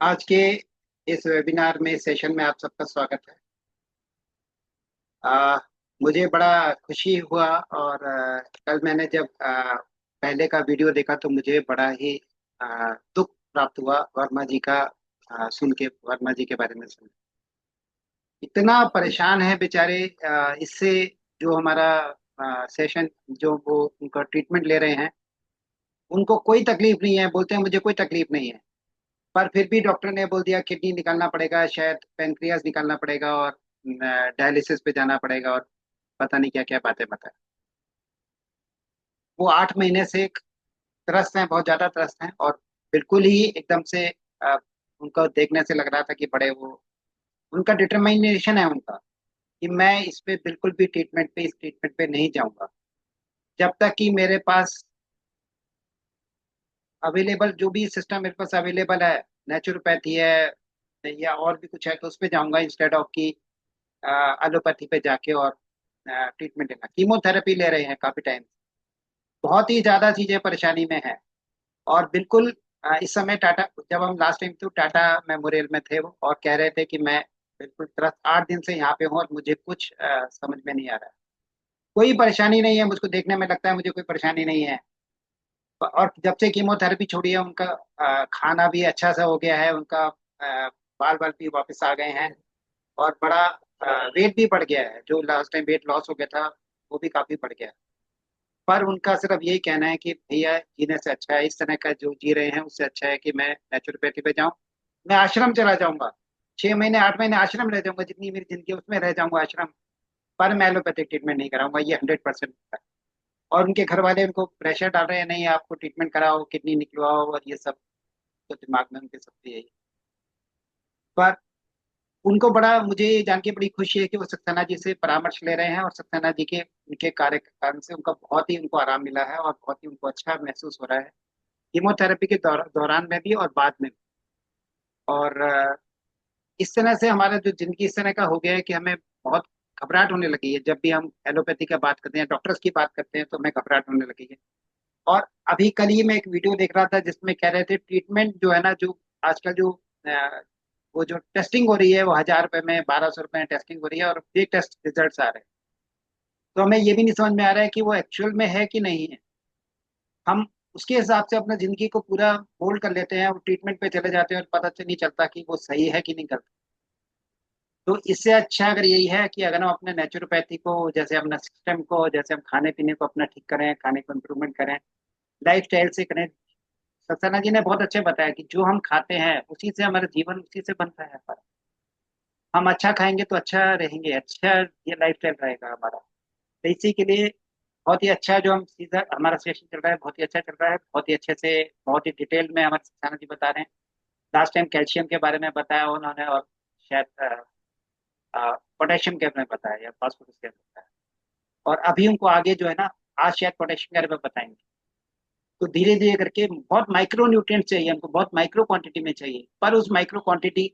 आज के इस वेबिनार में सेशन में आप सबका स्वागत है। आ, मुझे बड़ा खुशी हुआ और कल मैंने जब पहले का वीडियो देखा तो मुझे बड़ा ही दुख प्राप्त हुआ वर्मा जी का सुन के, वर्मा जी के बारे में सुन। इतना परेशान है बेचारे इससे। जो हमारा सेशन, जो वो उनका ट्रीटमेंट ले रहे हैं, उनको कोई तकलीफ नहीं है, बोलते हैं मुझे कोई तकलीफ नहीं है। पर फिर भी डॉक्टर ने बोल दिया किडनी निकालना पड़ेगा, शायद पेनक्रियास निकालना पड़ेगा और डायलिसिस पे जाना पड़ेगा और पता नहीं क्या क्या बातें बता। वो 8 महीने से त्रस्त हैं, बहुत ज्यादा त्रस्त हैं और बिल्कुल ही एकदम से अ, उनको देखने से लग रहा था कि बड़े वो, उनका डिटरमिनेशन है उनका कि मैं इस पे बिल्कुल भी ट्रीटमेंट पे, इस ट्रीटमेंट पे नहीं जाऊंगा जब तक कि मेरे पास अवेलेबल जो भी सिस्टम मेरे पास अवेलेबल है, नेचुरोपैथी है या और भी कुछ है, तो उस पे जाऊंगा इंस्टेड ऑफ की एलोपैथी पे जाके और ट्रीटमेंट लेना। कीमोथेरेपी ले रहे हैं काफी टाइम, बहुत ही ज्यादा चीजें परेशानी में है। और बिल्कुल इस समय टाटा, जब हम लास्ट टाइम तो टाटा मेमोरियल में थे वो और कह रहे थे कि मैं बिल्कुल तुरंत 8 दिन से यहाँ पे हूँ और मुझे कुछ समझ में नहीं आ रहा है, कोई परेशानी नहीं है, मुझको देखने में लगता है मुझे कोई परेशानी नहीं है। और जब से कीमोथेरेपी छोड़ी है उनका खाना भी अच्छा सा हो गया है, उनका बाल बाल भी वापस आ गए हैं और बड़ा वेट भी बढ़ गया है। जो लास्ट टाइम वेट लॉस हो गया था वो भी काफी बढ़ गया है। पर उनका सिर्फ यही कहना है कि भैया जीने से अच्छा है, इस तरह का जो जी रहे हैं उससे अच्छा है कि मैं नेचुरोपैथी पे जाऊं। मैं आश्रम चला जाऊंगा, 6 महीने 8 महीने आश्रम रह जाऊंगा, जितनी मेरी जिंदगी है उसमें रह जाऊंगा आश्रम। पर मैं एलोपैथिक ट्रीटमेंट नहीं कराऊंगा, ये 100%। और उनके घर वाले उनको प्रेशर डाल रहे हैं, नहीं आपको ट्रीटमेंट कराओ, किडनी निकलवाओ और ये सब, तो दिमाग में उनके सब यही। पर उनको बड़ा, मुझे ये जान के बड़ी खुशी है कि वो सक्सेना जी से परामर्श ले रहे हैं और सक्सेना जी के उनके कार्य के कारण से उनका बहुत ही उनको आराम मिला है और बहुत ही उनको अच्छा महसूस हो रहा है, कीमोथेरेपी के दौरान में भी और बाद में भी। और इस तरह से हमारा जो जिंदगी इस तरह का हो गया है कि हमें बहुत घबराहट होने लगी है। जब भी हम एलोपैथी का बात करते हैं, डॉक्टर्स की बात करते हैं, तो हमें घबराहट होने लगी है। और अभी कल ही मैं एक वीडियो देख रहा था जिसमें कह रहे थे ट्रीटमेंट जो है ना, जो आजकल जो वो जो टेस्टिंग हो रही है वो 1000 रुपए में, 1200 रुपए में टेस्टिंग हो रही है और फेक टेस्ट रिजल्ट आ रहे हैं। तो हमें ये भी नहीं समझ में आ रहा है कि वो एक्चुअल में है कि नहीं है। हम उसके हिसाब से अपना जिंदगी को पूरा होल्ड कर लेते हैं और ट्रीटमेंट पे चले जाते हैं और पता नहीं चलता कि वो सही है कि नहीं करता। तो इससे अच्छा अगर यही है कि अगर हम अपने नेचुरोपैथी को, जैसे अपना सिस्टम को, जैसे हम खाने पीने को अपना ठीक करें, खाने को इम्प्रूवमेंट करें, लाइफ स्टाइल से करें। सत्याना जी ने बहुत अच्छे बताया कि जो हम खाते हैं उसी से हमारा जीवन, उसी से बनता है। हम अच्छा खाएंगे तो अच्छा रहेंगे, अच्छा ये लाइफ स्टाइल रहेगा हमारा। तो इसी के लिए बहुत ही अच्छा जो हम सीधा हमारा सेशन चल रहा है, बहुत ही अच्छा चल रहा है, बहुत ही अच्छे से, बहुत ही डिटेल में हमारे सत्याना जी बता रहे हैं। लास्ट टाइम कैल्शियम के बारे में बताया उन्होंने, और शायद पोटेशियम के बारे में बताया या फास्फोरस के बारे में बताया। और अभी उनको आगे जो है ना, आज शायद पोटेशियम के बारे में बताएंगे। तो धीरे धीरे करके बहुत माइक्रो न्यूट्रिएंट चाहिए हमको, बहुत माइक्रो क्वांटिटी में चाहिए, पर उस माइक्रो क्वांटिटी,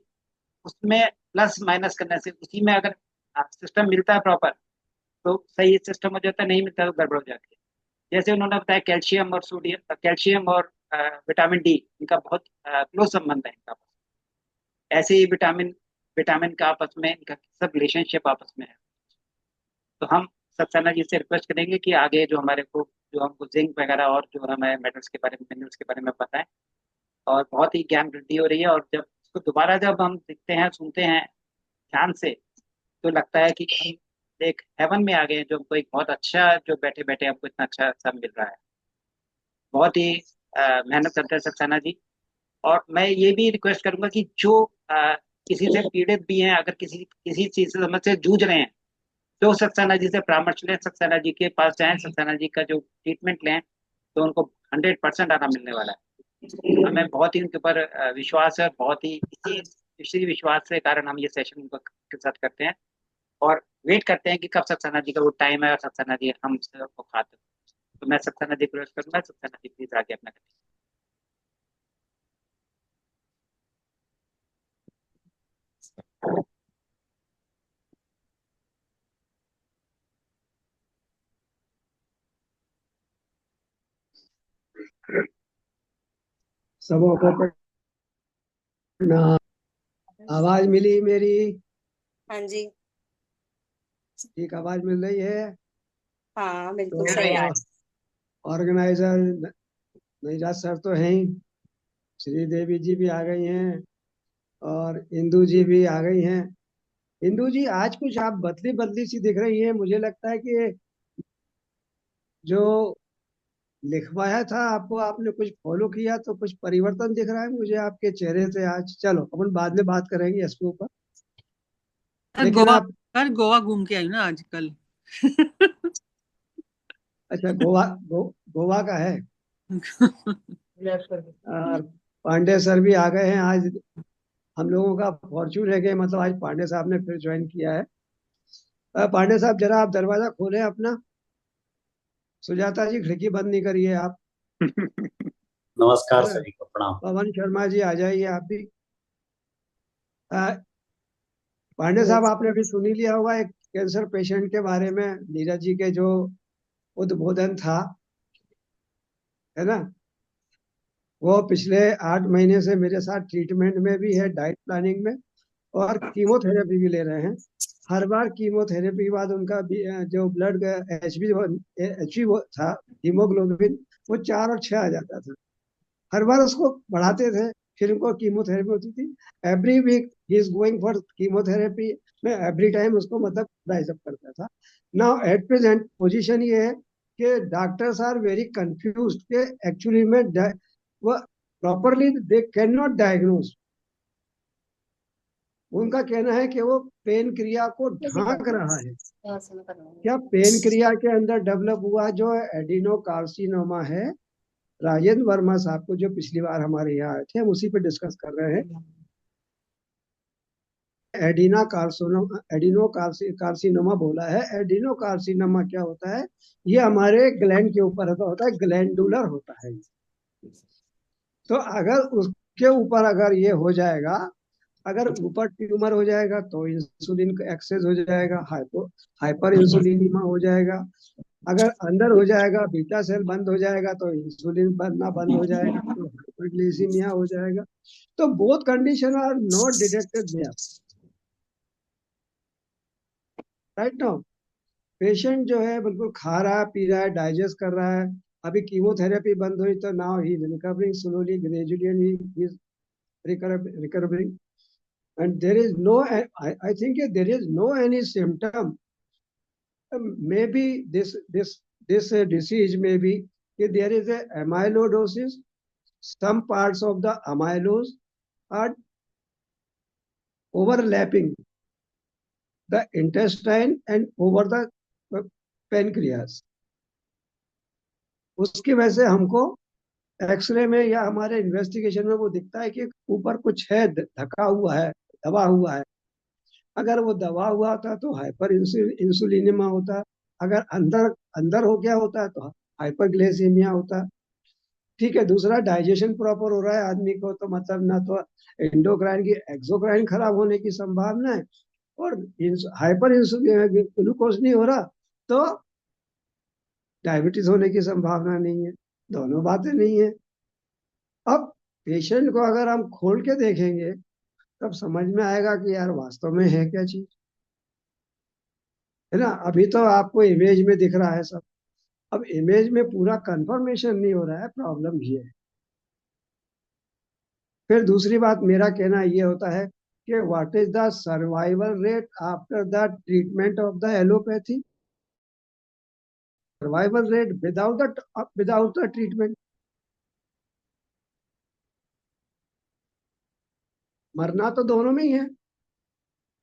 उसमें प्लस माइनस करने से उसी में अगर सिस्टम मिलता है प्रॉपर तो सही सिस्टम हो जाता है, नहीं मिलता तो गड़बड़ हो जाती है। जैसे उन्होंने बताया कैल्शियम और सोडियम, कैल्शियम और विटामिन डी, इनका बहुत क्लोज संबंध है इनका। ऐसे ही विटामिन विटामिन का आपस में इनका सब रिलेशनशिप आपस में है। तो हम सक्सेना जी से रिक्वेस्ट करेंगे कि आगे जो हमारे को, जो हमको जिंक वगैरह और जो हमें मेटल्स के बारे में, मिनरल्स के बारे में बताएं। और बहुत ही ज्ञान वृद्धि हो रही है, और जब इसको दोबारा जब हम देखते हैं, सुनते हैं ध्यान से, तो लगता है कि हम एक हेवन में आ गए हैं, जो हमको एक बहुत अच्छा, जो बैठे बैठे हमको इतना अच्छा सब मिल रहा है। बहुत ही मेहनत करते हैं सक्सेना जी। और मैं ये भी रिक्वेस्ट करूंगा कि जो किसी से पीड़ित भी हैं, अगर किसी किसी चीज से समस्या से जूझ रहे हैं, तो सक्सेना जी से परामर्श लें, सक्सेना जी के पास जाएं, सक्सेना जी का जो ट्रीटमेंट लें, तो उनको 100% आराम मिलने वाला है। हमें बहुत ही उनके ऊपर विश्वास है, बहुत ही इसी विश्वास के कारण हम ये सेशन उनके के साथ करते हैं और वेट करते हैं कि कब सक्सेना जी का वो टाइम है और सक्सेना जी हम को खाते हैं। तो मैं सक्सेना जी को रिक्वेस्ट करूंगा, सक्सेना जी प्लीज आगे अपना सबों को प्रणाम। आवाज मिली मेरी? हाँ जी। ठीक आवाज मिल रही है? हाँ, बिल्कुल तो सही आ रही। ऑर्गेनाइजर नैराज सर तो हैं ही, श्री देवी जी भी आ गई हैं, और इंदू जी भी आ गई हैं। इंदू जी, आज कुछ आप बदली बदली सी दिख रही हैं। मुझे लगता है कि जो लिखवाया था आपको, आपने कुछ फॉलो किया तो कुछ परिवर्तन दिख रहा है मुझे आपके चेहरे से आज। चलो अपन बाद में बात करेंगे इसके ऊपर। सर लेकिन गोवा। आप, सर गोवा घूम के आई हूँ ना आजकल। अच्छा, गोवा का है। और पांडे सर भी आ गए हैं आज। हम लोगों का फॉर्चून है कि मतलब आज पांडे साहब ने फिर ज्वाइन किया है। पांडे साहब, जरा आप दरवाजा खोलें अपना। सुजाता जी, खिड़की बंद नहीं करिए आप। नमस्कार है ना? सभी को प्रणाम। पवन शर्मा जी आ जाइए आप भी। पांडे साहब, आपने अभी सुन ही लिया होगा एक कैंसर पेशेंट के बारे में, नीरज जी के जो उद्बोधन था, है ना? वो पिछले 8 महीने से मेरे साथ ट्रीटमेंट में भी है, डाइट प्लानिंग में, और कीमोथेरेपी भी ले रहे हैं। हर बार कीमोथेरेपी के बाद उनका जो ब्लड एच बी था, हीमोग्लोबिन, वो 4 और 6 आ जाता था। हर बार उसको बढ़ाते थे, फिर उनको कीमोथेरेपी होती थी। Every week he is going for chemotherapy. मैं एवरी टाइम उसको मतलब राइज अप करता था। नाउ एट प्रेजेंट पोजीशन ये है कि डॉक्टर्स आर वेरी कंफ्यूज के एक्चुअली में वो properly they can not diagnose. उनका कहना है कि वो पेन क्रिया को ढांक रहा है। क्या पेन क्रिया के अंदर डेवलप हुआ जो एडिनो कार्सिनोमा है? राजेंद्र वर्मा साहब को, जो पिछली बार हमारे यहाँ आए थे, हम उसी पे डिस्कस कर रहे हैं। एडिनो कार्सिनोमा बोला है। एडिनो कार्सिनोमा क्या होता है? ये हमारे ग्लैंड के ऊपर होता है, ग्लैंडुलर होता है। तो अगर उसके ऊपर अगर ये हो जाएगा, अगर ऊपर ट्यूमर हो जाएगा तो इंसुलिन एक्सेस हो जाएगा, हाइपर इंसुलिनिमा हो जाएगा। अगर अंदर हो जाएगा, बीटा सेल बंद हो जाएगा, तो इंसुलिन बनना बंद हो जाएगा, तो हाइपरग्लिसीमिया हो जाएगा। तो both condition are not detected there right now. Patient जो है बिल्कुल खा रहा है, पी रहा है, डाइजेस्ट कर रहा है। अभी कीमोथेरेपी बंद हुई तो now he is recovering slowly, gradually he is recovering. And there is no, I think there is no any symptom. Maybe this disease may be that there is a amyloidosis. Some parts of the amylose are overlapping the intestine and over the pancreas. उसकी वजह से हमको x ray में या हमारे investigation में वो दिखता है कि ऊपर कुछ है, ढका हुआ है, दबा हुआ है। अगर वो दबा हुआ होता तो हाइपर इंसुलिनिमा होता। अगर अंदर अंदर हो गया होता तो हाइपरग्लाइसेमिया होता। ठीक है, दूसरा डाइजेशन प्रॉपर हो रहा है आदमी को, तो मतलब ना तो एंडोक्राइन की एक्सोक्राइन खराब होने की संभावना है, और हाइपर ग्लूकोज नहीं हो रहा तो डायबिटीज होने की संभावना नहीं है। दोनों बातें नहीं है। अब पेशेंट को अगर हम खोल के देखेंगे तब समझ में आएगा कि यार वास्तव में है क्या चीज, है ना? अभी तो आपको इमेज में दिख रहा है सब। अब इमेज में पूरा कंफर्मेशन नहीं हो रहा है, प्रॉब्लम ये है। फिर दूसरी बात मेरा कहना ये होता है कि what is the survival rate after the treatment of the allopathy, survival rate without the treatment. मरना तो दोनों में ही है।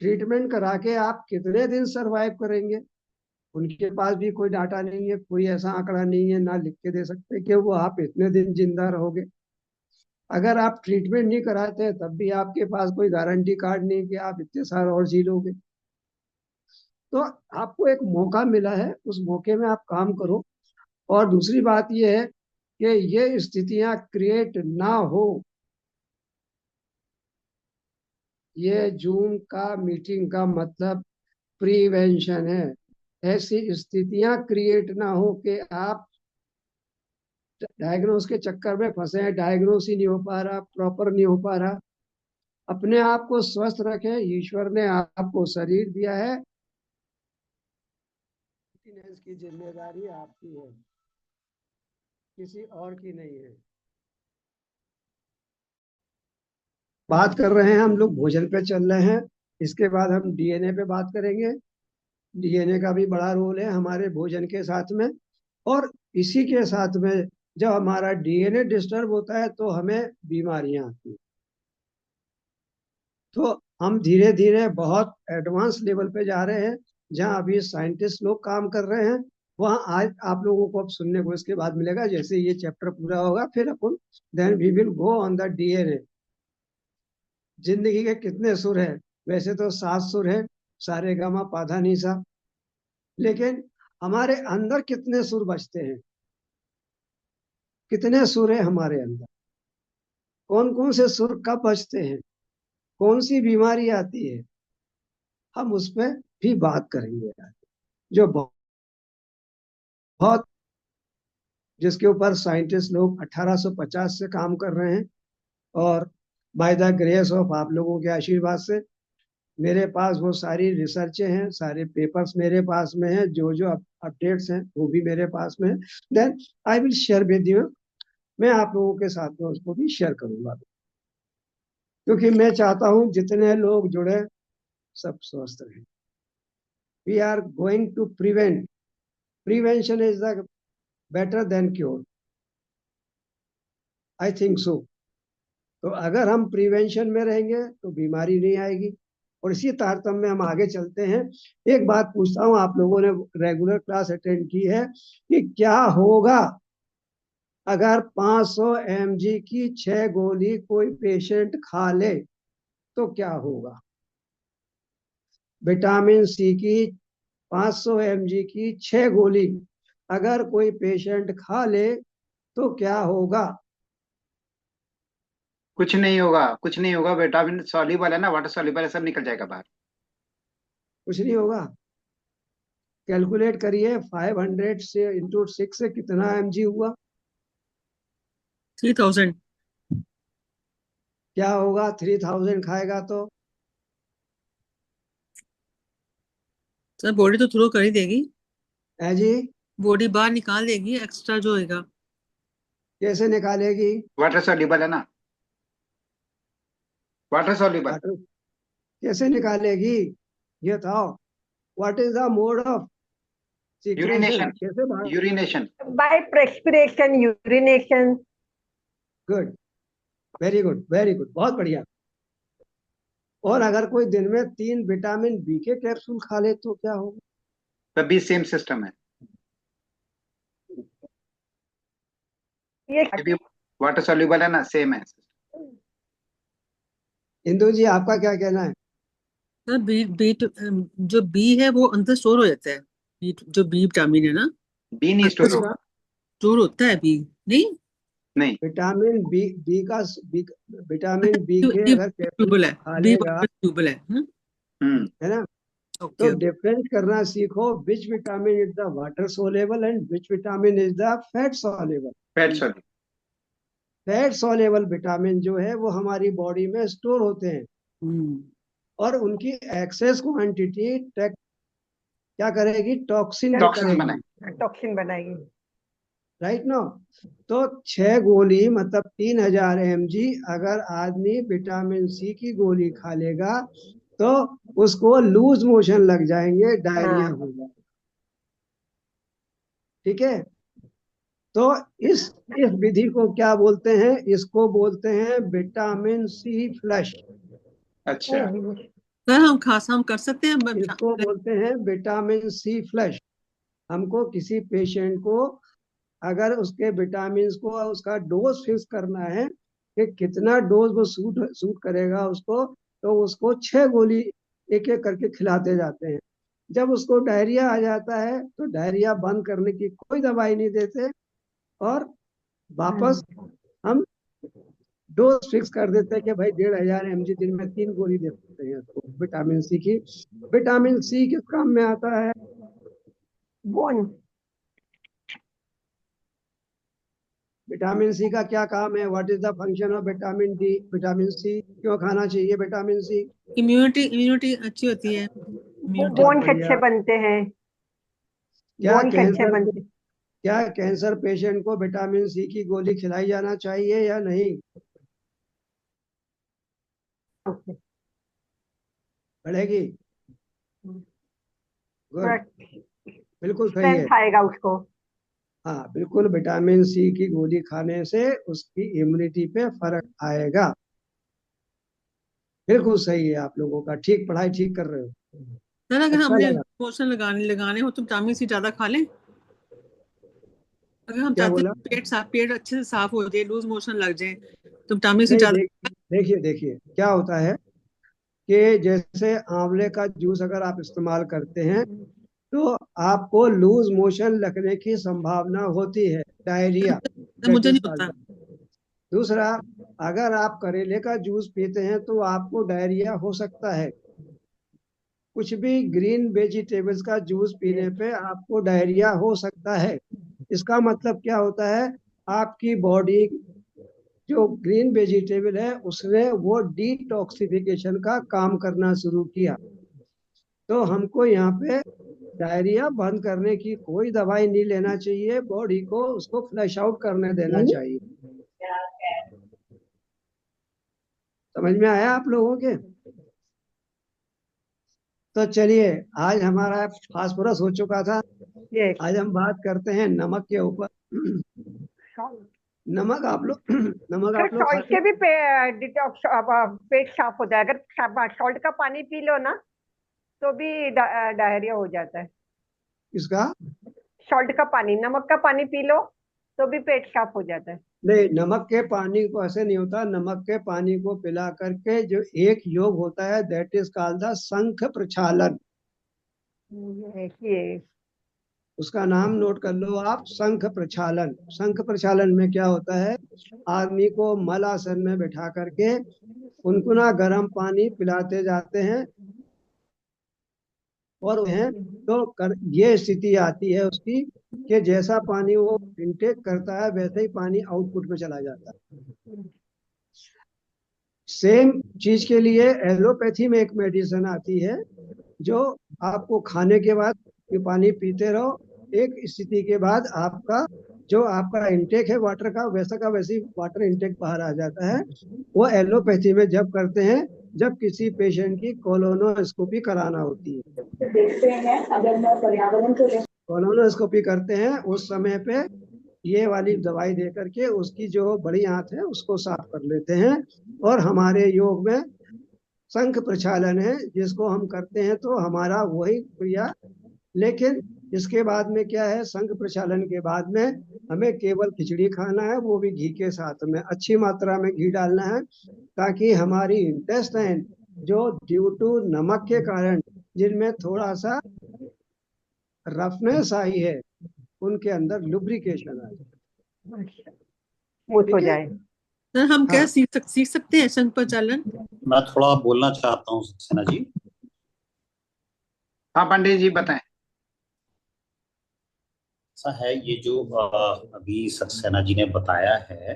ट्रीटमेंट करा के आप कितने दिन सरवाइव करेंगे, उनके पास भी कोई डाटा नहीं है, कोई ऐसा आंकड़ा नहीं है, ना लिख के दे सकते कि वो आप इतने दिन जिंदा रहोगे। अगर आप ट्रीटमेंट नहीं कराते तब भी आपके पास कोई गारंटी कार्ड नहीं कि आप इतने साल और जी लोगे। तो आपको एक मौका मिला है, उस मौके में आप काम करो। और दूसरी बात यह है कि ये स्थितियां क्रिएट ना हो। ये जूम का मीटिंग का मतलब प्रिवेंशन है। ऐसी स्थितियां क्रिएट ना हो कि आप डायग्नोस के चक्कर में फंसे हैं, डायग्नोस ही नहीं हो पा रहा, प्रॉपर नहीं हो पा रहा। अपने आप को स्वस्थ रखें, ईश्वर ने आपको शरीर दिया है, की जिम्मेदारी आपकी है, किसी और की नहीं है। बात कर रहे हैं हम लोग, भोजन पे चल रहे हैं, इसके बाद हम डीएनए पे बात करेंगे। डीएनए का भी बड़ा रोल है हमारे भोजन के साथ में। और इसी के साथ में जब हमारा डीएनए डिस्टर्ब होता है तो हमें बीमारियां आती हैं। तो हम धीरे धीरे बहुत एडवांस लेवल पे जा रहे हैं, जहां अभी साइंटिस्ट लोग काम कर रहे हैं। वहां आज आप लोगों को अब सुनने को इसके बाद मिलेगा, जैसे ये चैप्टर पूरा होगा फिर अपन then we will go on the DNA. जिंदगी के कितने सुर हैं? वैसे तो 7 सुर है, सारे गामा पाधा नीसा। लेकिन हमारे अंदर कितने सुर बजते हैं? कितने सुर है हमारे अंदर? कौन कौन से सुर कब बजते हैं? कौन सी बीमारी आती है? हम उस पर भी बात करेंगे आज, जो बहुत जिसके ऊपर साइंटिस्ट लोग 1850 से काम कर रहे हैं। और बाय द ग्रेस ऑफ आप लोगों के आशीर्वाद से मेरे पास वो सारी रिसर्चें हैं, सारे पेपर्स मेरे पास में हैं, जो जो अपडेट्स हैं वो भी मेरे पास में है। Then I will share with you. मैं आप लोगों के साथ में उसको भी शेयर करूंगा, क्योंकि मैं चाहता हूं जितने लोग जुड़े सब स्वस्थ रहें। We are going to prevent, prevention is the better than cure, I think so. तो अगर हम प्रिवेंशन में रहेंगे तो बीमारी नहीं आएगी। और इसी तारतम्य में हम आगे चलते हैं। एक बात पूछता हूँ, आप लोगों ने रेगुलर क्लास अटेंड की है, कि क्या होगा अगर 500 mg की 6 गोली कोई पेशेंट खा ले तो क्या होगा? विटामिन सी की 500 mg की 6 गोली अगर कोई पेशेंट खा ले तो क्या होगा? कुछ नहीं होगा, कुछ नहीं होगा, विटामिन सॉल्युबल है ना, वाटर सॉल्युबल है, सब निकल जाएगा बाहर। कुछ नहीं होगा। कैलकुलेट करिए, 500 से इंटू 6 से कितना mg हुआ? 3000। क्या होगा 3000 खाएगा तो? सर बॉडी तो थ्रो कर ही देगी, है जी? बॉडी बाहर निकाल देगी एक्स्ट्रा जो होएगा। कैसे निकालेगी? वाटर सॉल्युबल है ना, वाटर सॉल्युबल। वाटर कैसे निकालेगी? ये था, what is the mode of secretion? Urination, कैसे बाहर? Urination. By perspiration, urination. Good, very good, very good, बहुत बढ़िया। और अगर कोई दिन में 3 विटामिन बी के कैप्सूल खा ले तो क्या होगा? तब भी सेम सिस्टम है, ये ये भी वाटर सॉल्युबल है ना, सेम है। इंदु जी, आपका क्या कहना है? सर बी बी जो बी है वो अंदर स्टोर हो जाता है। बी जो बी विटामिन है ना, बी नहीं स्टोर अच्छा, होगा। स्टोर होता है बी। नहीं, नहीं। विटामिन बी, विटामिन बी के बी अगर कैप्सूल ट्यूबल है, खा बी लेगा, वाटर ट्यूबल है। हम्म। है ना, तो ओके। डिफरेंस करना सीखो, which vitamin is the water soluble and which vitamin is the fat soluble. Fat soluble. Fat soluble vitamin जो है वो हमारी बॉडी में स्टोर होते हैं, हम्म। और उनकी एक्सेस क्वांटिटी क्या करेगी? टॉक्सिन टॉक्सिन करेगी, बनाए। टॉक्सिन बनाएगी। Right no? तो 6 गोली मतलब 3000 mg अगर आदमी विटामिन सी की गोली खा लेगा तो उसको लूज मोशन लग जाएंगे, डायरिया हाँ। होगा। ठीक है? तो इस इस विधि को क्या बोलते हैं? इसको बोलते हैं विटामिन सी फ्लश। अच्छा। सर हम खास हम कर सकते हैं इसको बोलते हैं विटामिन सी फ्लश। हमको किसी पेशेंट को अगर उसके विटामिन को उसका डोज फिक्स करना है कि कितना डोज वो सूट करेगा उसको, तो उसको 6 गोली एक एक करके खिलाते जाते हैं। जब उसको डायरिया आ जाता है तो डायरिया बंद करने की कोई दवाई नहीं देते, और वापस हम डोज फिक्स कर देते हैं कि भाई 1500 mg दिन में 3 गोली दे सकते हैं तो विटामिन सी की। विटामिन सी किस काम में आता है? बोन। विटामिन सी का क्या काम है? What is the function of vitamin D? Vitamin C क्यों खाना चाहिए? विटामिन सी इम्यूनिटी अच्छी होती है, इम्यूनिटी। बोन्स बढ़िया। अच्छे बनते हैं, क्या बोन्स अच्छे कैंसर बनते। क्या कैंसर पेशेंट को विटामिन सी की गोली खिलाई जाना चाहिए या नहीं? पड़ेगी। थोड़ा गुड, बिल्कुल सही है। स्ट्रेंथ आएगा उसको। हाँ बिल्कुल, विटामिन सी की गोली खाने से उसकी इम्यूनिटी पे फर्क आएगा। बिल्कुल सही है आप लोगों का, ठीक पढ़ाई ठीक कर रहे हो। सर अगर अच्छा हमने लगा। पोषण लगाने हो तो विटामिन सी ज्यादा खा लें? अगर हम क्या चाहते बोला? हैं पेट अच्छे से साफ हो जाए, लूज मोशन लग जाए, तो विटामिन सी नहीं, ज्यादा। देखिए देखिए क्या होता है कि जैसे आंवले का जूस अगर आप इस्तेमाल करते हैं तो आपको लूज मोशन लगने की संभावना होती है, डायरिया, दैट मुझे इज नहीं कॉल्ड। होता। दूसरा, अगर आप करेले का जूस पीते हैं तो आपको डायरिया हो सकता है। कुछ भी ग्रीन वेजिटेबल्स का जूस पीने पे आपको डायरिया हो सकता है। इसका मतलब क्या होता है? आपकी बॉडी जो ग्रीन वेजिटेबल है उसने वो डिटॉक्सिफिकेशन का काम करना शुरू किया। तो हमको यहाँ पे डायरिया बंद करने की कोई दवाई नहीं लेना चाहिए, बॉडी को उसको फ्लैश आउट करने देना चाहिए। समझ में आया आप लोगों के? तो चलिए, आज हमारा फास्फोरस हो चुका था। ये आज हम बात करते हैं नमक के ऊपर। नमक आप लोग नमक तो आप लोग सॉल्ट खाते से भी डिटॉक्स पेट साफ होता है। अगर सॉल्ट का पानी पी लो ना तो भी डायरिया हो जाता है। इसका? सॉल्ट का पानी, नमक का पानी पी लो तो भी पेट साफ हो जाता है। नहीं, नमक के पानी को ऐसे नहीं होता। नमक के पानी को पिला करके जो एक योग होता है, दैट इज कॉल्ड द शंख प्रक्षालन। ये उसका नाम नोट कर लो आप, शंख प्रक्षालन। शंख प्रक्षालन में क्या होता है? आदमी को मल आसन में बैठा करके गुनगुना गर्म पानी पिलाते जाते हैं और है ये स्थिति आती है उसकी कि जैसा पानी वो इनटेक करता है वैसे ही पानी आउटपुट में चला जाता है। सेम चीज के लिए एलोपैथी में एक मेडिसिन आती है जो आपको खाने के बाद ये पानी पीते रहो, एक स्थिति के बाद आपका जो आपका इंटेक है वाटर का वैसा का वैसी वाटर इंटेक बाहर आ जाता है। वो एलोपैथी में जब करते हैं जब किसी पेशेंट की कोलोनोस्कोपी कराना होती है। देखते हैं अगर मैं पर्यावरण को कोलोनोस्कोपी करते हैं उस समय पे ये वाली दवाई दे करके उसकी जो बड़ी आंत है उसको साफ कर लेते हैं। और हमारे योग में शंख प्रक्षालन है जिसको हम करते हैं तो हमारा वही क्रिया। लेकिन इसके बाद में क्या है? शंख प्रक्षालन के बाद में हमें केवल खिचड़ी खाना है, वो भी घी के साथ में, अच्छी मात्रा में घी डालना है ताकि हमारी इंटेस्टाइन जो ड्यू टू नमक के कारण जिनमें थोड़ा सा रफनेस आई है उनके अंदर लुब्रिकेशन आ जाए। स्मूथ हो ठीक है? जाए। सर हम क्या हाँ। सीख सकते हैं शंख प्रचालन? मैं थोड़ा बोलना चाहता हूँ सक्सेना जी। हाँ पंडित जी बताएं। ऐसा है, ये जो अभी सक्सेना जी ने बताया है,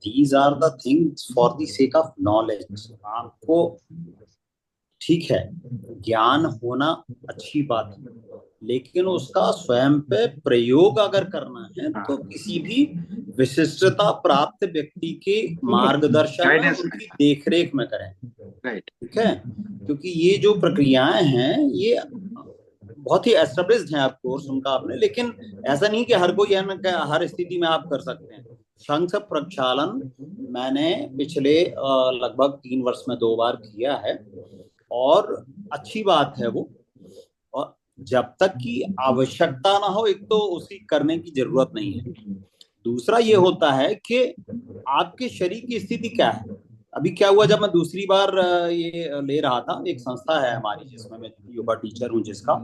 these are the things for the sake of knowledge. आपको ठीक है, ज्ञान होना अच्छी बात है, लेकिन उसका स्वयं पे प्रयोग अगर करना है तो किसी भी विशिष्टता प्राप्त व्यक्ति के मार्गदर्शन में, Guidance में। उनकी देखरेख में करें। राइट। ठीक है, क्योंकि ये जो प्रक्रियाएं हैं ये बहुत ही एस्टेब्लिश्ड हैं, ऑफ कोर्स उनका आपने, लेकिन ऐसा नहीं कि हर कोई हर स्थिति में आप कर सकते हैं। शंख प्रक्षालन मैंने पिछले लगभग 3 वर्ष में 2 बार किया है और अच्छी बात है वो। और जब तक की आवश्यकता ना हो, एक तो उसकी करने की जरूरत नहीं है। दूसरा ये होता है कि आपके शरीर की स्थिति क्या है। अभी क्या हुआ, जब मैं दूसरी बार ये ले रहा था, एक संस्था है हमारी जिसमें मैं योगा टीचर हूँ जिसका,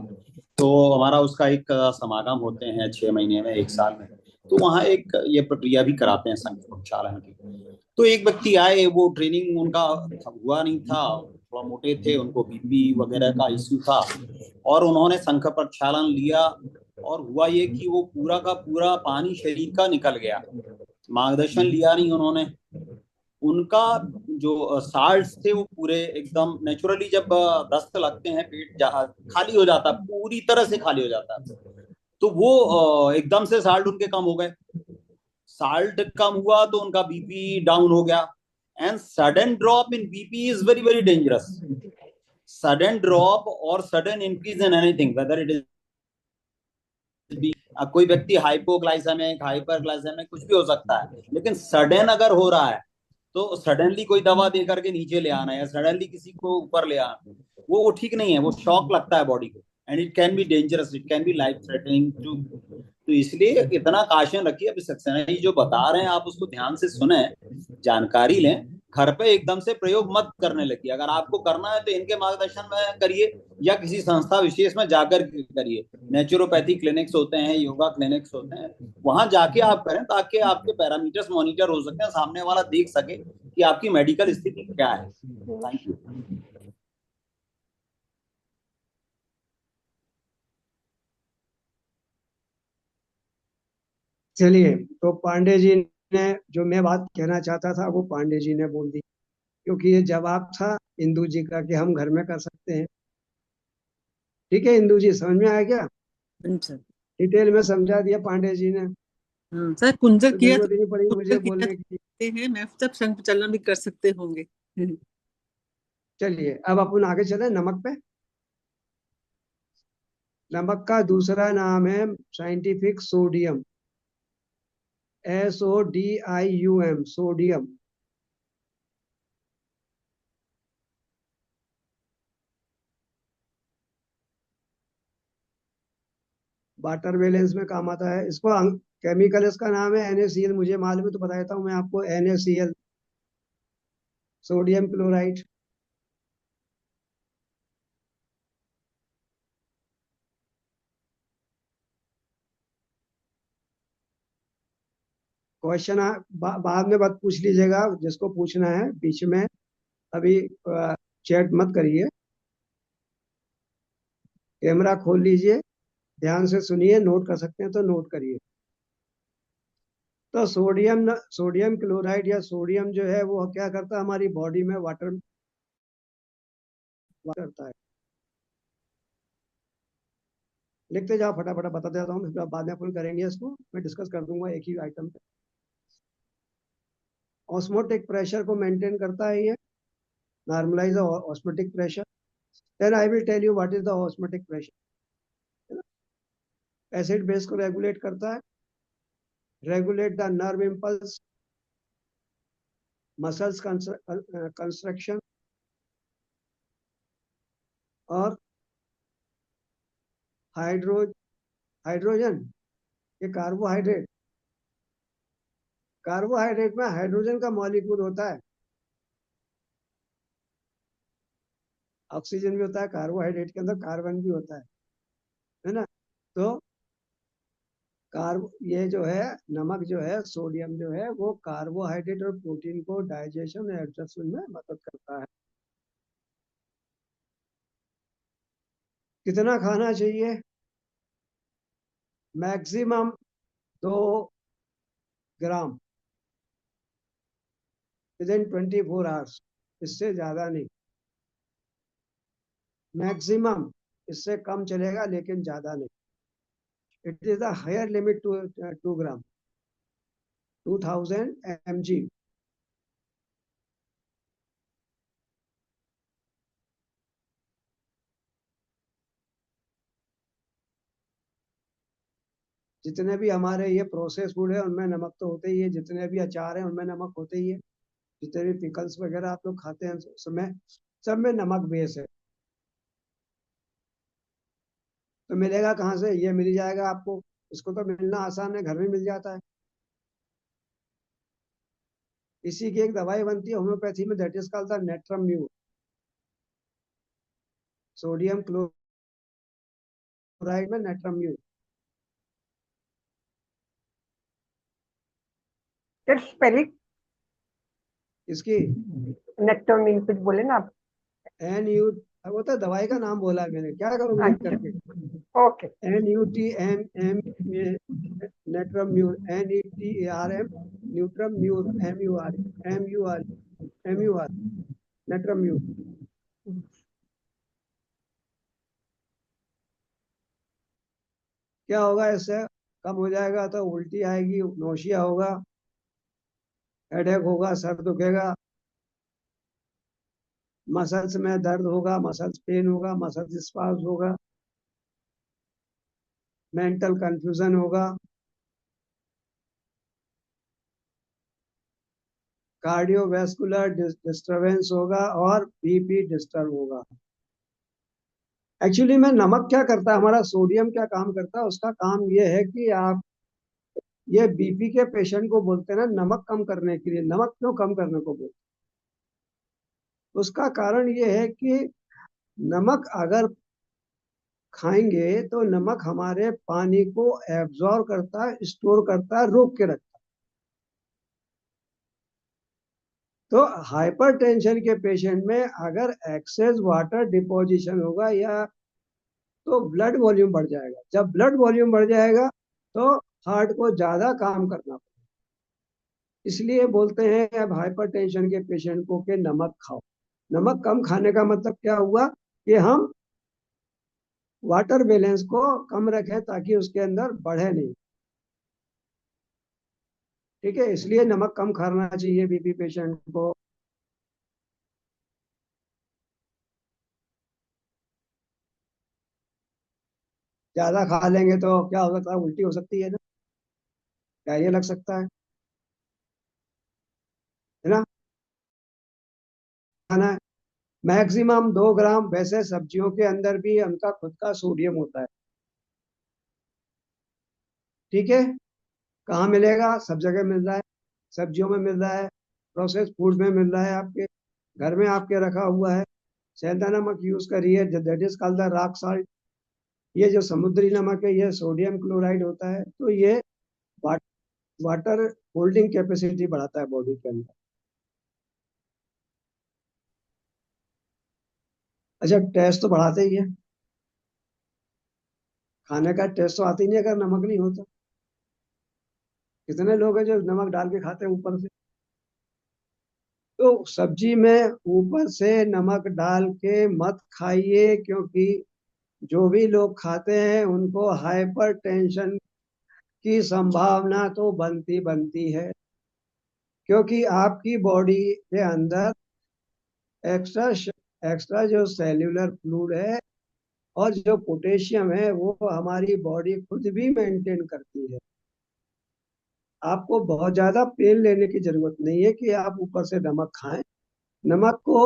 तो हमारा उसका एक समागम होते हैं 6 महीने में, 1 साल में, तो वहाँ एक ये प्रक्रिया भी कराते हैं शंख प्रक्षालन की। तो एक व्यक्ति आए, वो ट्रेनिंग उनका हुआ नहीं था, थोड़ा मोटे थे, उनको बीपी वगैरह का इश्यू था, और उन्होंने शंख प्रक्षालन लिया और हुआ ये कि वो पूरा का पूरा पानी शरीर का निकल गया। मार्गदर्शन लिया नहीं उन्होंने। उनका जो साल्ट्स थे वो पूरे एकदम नेचुरली, जब दस्त लगते हैं पेट खाली हो जाता है, पूरी तरह से खाली हो जाता है, तो वो एकदम से साल्ट उनके कम हो गए। साल्ट कम हुआ तो उनका बीपी डाउन हो गया। And sudden drop in BP is very very dangerous. Sudden drop और sudden increase in anything, whether it is कोई व्यक्ति हाइपोग्लाइसेमिक, हाइपरग्लाइसेमिक, कुछ भी हो सकता है, लेकिन सडन अगर हो रहा है तो सडनली कोई दवा दे करके नीचे ले आना या सडनली किसी को ऊपर ले आना, वो ठीक नहीं है, वो शॉक लगता है बॉडी को, and it can be dangerous, it can be life threatening too. तो इसलिए इतना काशन रखिए। अभी सक्सेना जी जो बता रहे हैं आप उसको ध्यान से सुने, जानकारी लें, घर पे एकदम से प्रयोग मत करने लगिए। अगर आपको करना है तो इनके मार्गदर्शन में करिए या किसी संस्था विशेष में जाकर करिए। नेचुरोपैथी क्लिनिक्स होते हैं, योगा क्लिनिक्स होते हैं, वहां जाके आप करें ताकि आपके पैरामीटर्स मॉनिटर हो सके, सामने वाला देख सके कि आपकी मेडिकल स्थिति क्या है। Thank you. चलिए, तो पांडे जी ने जो मैं बात कहना चाहता था वो पांडे जी ने बोल दी, क्योंकि ये जवाब था इंदु जी का कि हम घर में कर सकते हैं। ठीक है इंदु जी, समझ में आया क्या? अच्छा। डिटेल में समझा दिया पांडे जी ने, सर कुंजक तो किया जरूरत ही नहीं पड़ी मुझे कुंजक किया बोलने की। हैं, मैं तब शंख प्रचालन भी कर सकते होंगे। चलिए अब अपन आगे चले नमक पे। नमक का दूसरा नाम है scientific sodium, SODIUM, sodium. Water balance में काम आता है। इसको केमिकल इसका नाम है NaCl, मुझे मालूम है तो बता देता हूँ मैं आपको, NaCl, सोडियम क्लोराइड। क्वेश्चन बाद में बात पूछ लीजिएगा जिसको पूछना है बीच में, अभी चैट मत करिए। कैमरा खोल लीजिए, ध्यान से सुनिए, नोट कर सकते हैं तो नोट करिए। तो सोडियम क्लोराइड या सोडियम जो है वो क्या करता है, हमारी बॉडी में वाटर करता है। लिखते जाओ, फटाफट बता देता हूँ, फिर बाद में अपन करेंगे इसको, मैं डिस्कस कर दूंगा एक ही आइटम पे। ऑस्मोटिक प्रेशर को मेंटेन करता है ये, normalise osmotic pressure. Then I will tell you what is the osmotic pressure. Acid base को रेगुलेट करता है, regulate the nerve impulse, muscles construction, और हाइड्रोजन, ये कार्बोहाइड्रेट में हाइड्रोजन का मॉलिक्यूल होता है। ऑक्सीजन भी होता है कार्बोहाइड्रेट के अंदर, कार्बन भी होता है ना। तो ये जो है नमक जो है, सोडियम जो है, वो कार्बोहाइड्रेट और प्रोटीन को डाइजेशन और एब्जॉर्प्शन में मदद करता है। कितना खाना चाहिए? मैक्सिमम 2 ग्राम विदिन 24 आवर्स, इससे ज्यादा नहीं। मैक्सिमम, इससे कम चलेगा लेकिन ज्यादा नहीं। It is the higher limit to 2 gram, 2000 mg। जितने भी हमारे ये प्रोसेस फूड है उनमें नमक तो होते ही है, जितने भी अचार हैं उनमें नमक होते ही है, जितने भी पिकल्स वगैरह आप लोग खाते हैं सब में नमक बेस है। तो मिलेगा कहाँ से? ये मिल जाएगा आपको, इसको तो मिलना आसान है, घर में मिल जाता है। इसी की एक दवाई बनती है होम्योपैथी में, that is called the natrum mu, sodium chloride में नेट्रम म्यू। सर स्पेलिंग इसकी नेक्टोमीन कुछ बोले ना आप? NU अब वो तो दवाई का नाम बोला है मैंने, क्या करूँ लिख अच्छा करके? Okay NUTM natrum mur, NETARM natrum mur, MUR natrum mur. क्या होगा इससे? कम हो जाएगा तो उल्टी आएगी, नौशिया होगा, हेडेक होगा, सर दुखेगा, मसल्स में दर्द होगा, मसल्स पेन होगा, मसल्स स्पाज होगा, मेंटल कंफ्यूजन होगा, कार्डियोवैस्कुलर डिस्टरबेंस होगा और BP डिस्टर्ब होगा। एक्चुअली में नमक क्या करता है, हमारा सोडियम क्या काम करता है? उसका काम ये है कि आप, ये BP के पेशेंट को बोलते हैं ना नमक कम करने के लिए, नमक क्यों कम करने को बोलते हैं? उसका कारण ये है कि नमक अगर खाएंगे तो नमक हमारे पानी को एब्जॉर्ब करता है, स्टोर करता है, रोक के रखता है। तो हाइपरटेंशन के पेशेंट में अगर एक्सेस वाटर डिपोजिशन होगा या तो ब्लड वॉल्यूम बढ़ जाएगा। जब ब्लड वॉल्यूम बढ़ जाएगा तो हार्ट को ज्यादा काम करना पड़ेगा। इसलिए बोलते हैं अब हाइपरटेंशन के पेशेंट को कि नमक खाओ। नमक कम खाने का मतलब क्या हुआ कि हम वाटर बैलेंस को कम रखें ताकि उसके अंदर बढ़े नहीं। ठीक है, इसलिए नमक कम खाना चाहिए BP पेशेंट को। ज्यादा खा लेंगे तो क्या हो सकता है? उल्टी हो सकती है ना, डायरिया लग सकता है ना। खाना है मैक्सिमम 2 ग्राम। वैसे सब्जियों के अंदर भी उनका खुद का सोडियम होता है। ठीक है, कहाँ मिलेगा? सब जगह मिल रहा है, सब्जियों में मिल रहा है, प्रोसेस फूड में मिल रहा है, आपके घर में आपके रखा हुआ है। सेंधा नमक यूज करिए, that is called the rock salt. ये जो समुद्री नमक है ये सोडियम क्लोराइड होता है, तो ये वाटर होल्डिंग कैपेसिटी बढ़ाता है बॉडी के अंदर। अच्छा, टेस्ट तो बढ़ाते ही है, खाने का टेस्ट तो आती नहीं अगर नमक नहीं होता। कितने लोग हैं जो नमक डाल के खाते हैं ऊपर से? तो सब्जी में ऊपर से नमक डाल के मत खाइए, क्योंकि जो भी लोग खाते हैं उनको हाइपरटेंशन की संभावना तो बनती बनती है, क्योंकि आपकी बॉडी के अंदर एक्स्ट्रा एक्स्ट्रा जो सेल्यूलर फ्लूइड है और जो पोटेशियम है वो हमारी बॉडी खुद भी मेंटेन करती है। आपको बहुत ज्यादा पेन लेने की जरूरत नहीं है कि आप ऊपर से नमक खाएं। नमक को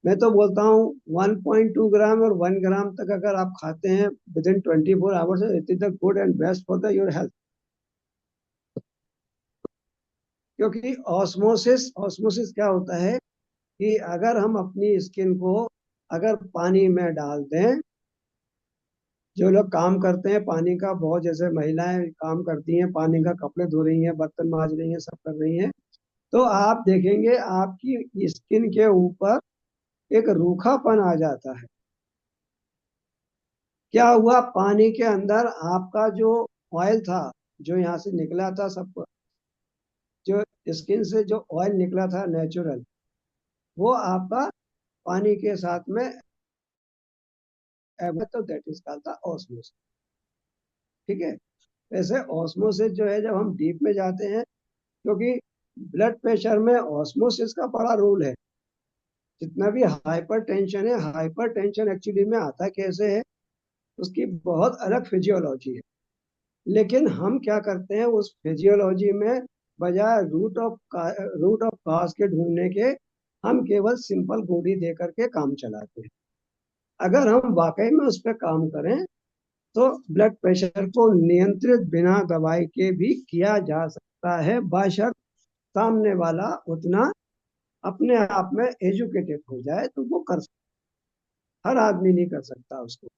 मैं तो बोलता हूँ 1.2 ग्राम और 1 ग्राम तक अगर आप खाते हैं with in 24 hours, it is the good and best for the your health. क्योंकि ऑस्मोसिस ऑस्मोसिस क्या होता है कि अगर हम अपनी स्किन को अगर पानी में डाल दें, जो लोग काम करते हैं पानी का बहुत, जैसे महिलाएं काम करती हैं पानी का, कपड़े धो रही हैं, बर्तन मांज रही हैं, सब कर रही हैं, तो आप देखेंगे आपकी स्किन के ऊपर एक रूखापन आ जाता है। क्या हुआ? पानी के अंदर आपका जो ऑयल था, जो यहाँ से निकला था, सब जो स्किन से जो ऑयल निकला था नेचुरल, वो आपका पानी के साथ में तो that is called the osmosis. ठीक है, वैसे ऑस्मोसिस जो है जब हम डीप में जाते हैं, क्योंकि ब्लड प्रेशर में ऑस्मोसिस का बड़ा रोल है। जितना भी हाइपर टेंशन है, हाइपर टेंशन एक्चुअली में आता कैसे है, उसकी बहुत अलग फिजियोलॉजी है। लेकिन हम क्या करते हैं उस फिजियोलॉजी में, बजाय रूट ऑफ काज के ढूंढने के, हम केवल सिंपल गोली दे करके काम चलाते हैं। अगर हम वाकई में उस पर काम करें तो ब्लड प्रेशर को नियंत्रित बिना दवाई के भी किया जा सकता है, बशर्ते सामने वाला उतना अपने आप में एजुकेटेड हो जाए तो वो कर सकता। हर आदमी नहीं कर सकता उसको।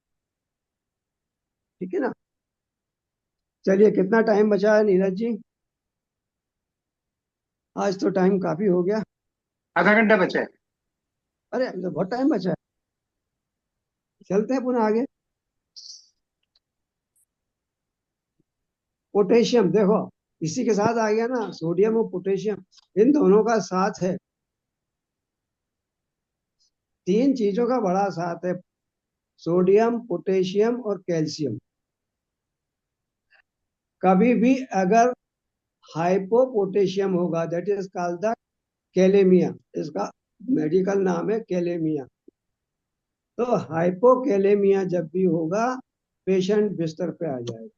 ठीक है ना। चलिए, कितना टाइम बचा है नीरज जी? आज तो टाइम काफी हो गया। आधा घंटा बचा है। अरे अभी तो बहुत टाइम बचा है। चलते हैं पुनः आगे। पोटेशियम देखो, इसी के साथ आ गया ना, सोडियम और पोटेशियम, इन दोनों का साथ है। तीन चीजों का बड़ा साथ है, सोडियम, पोटेशियम और कैल्शियम। कभी भी अगर हाइपोपोटेशियम होगा, that is called the kalaemia, इसका मेडिकल नाम है कैलेमिया। तो हाइपोकैलेमिया जब भी होगा, पेशेंट बिस्तर पे आ जाएगा।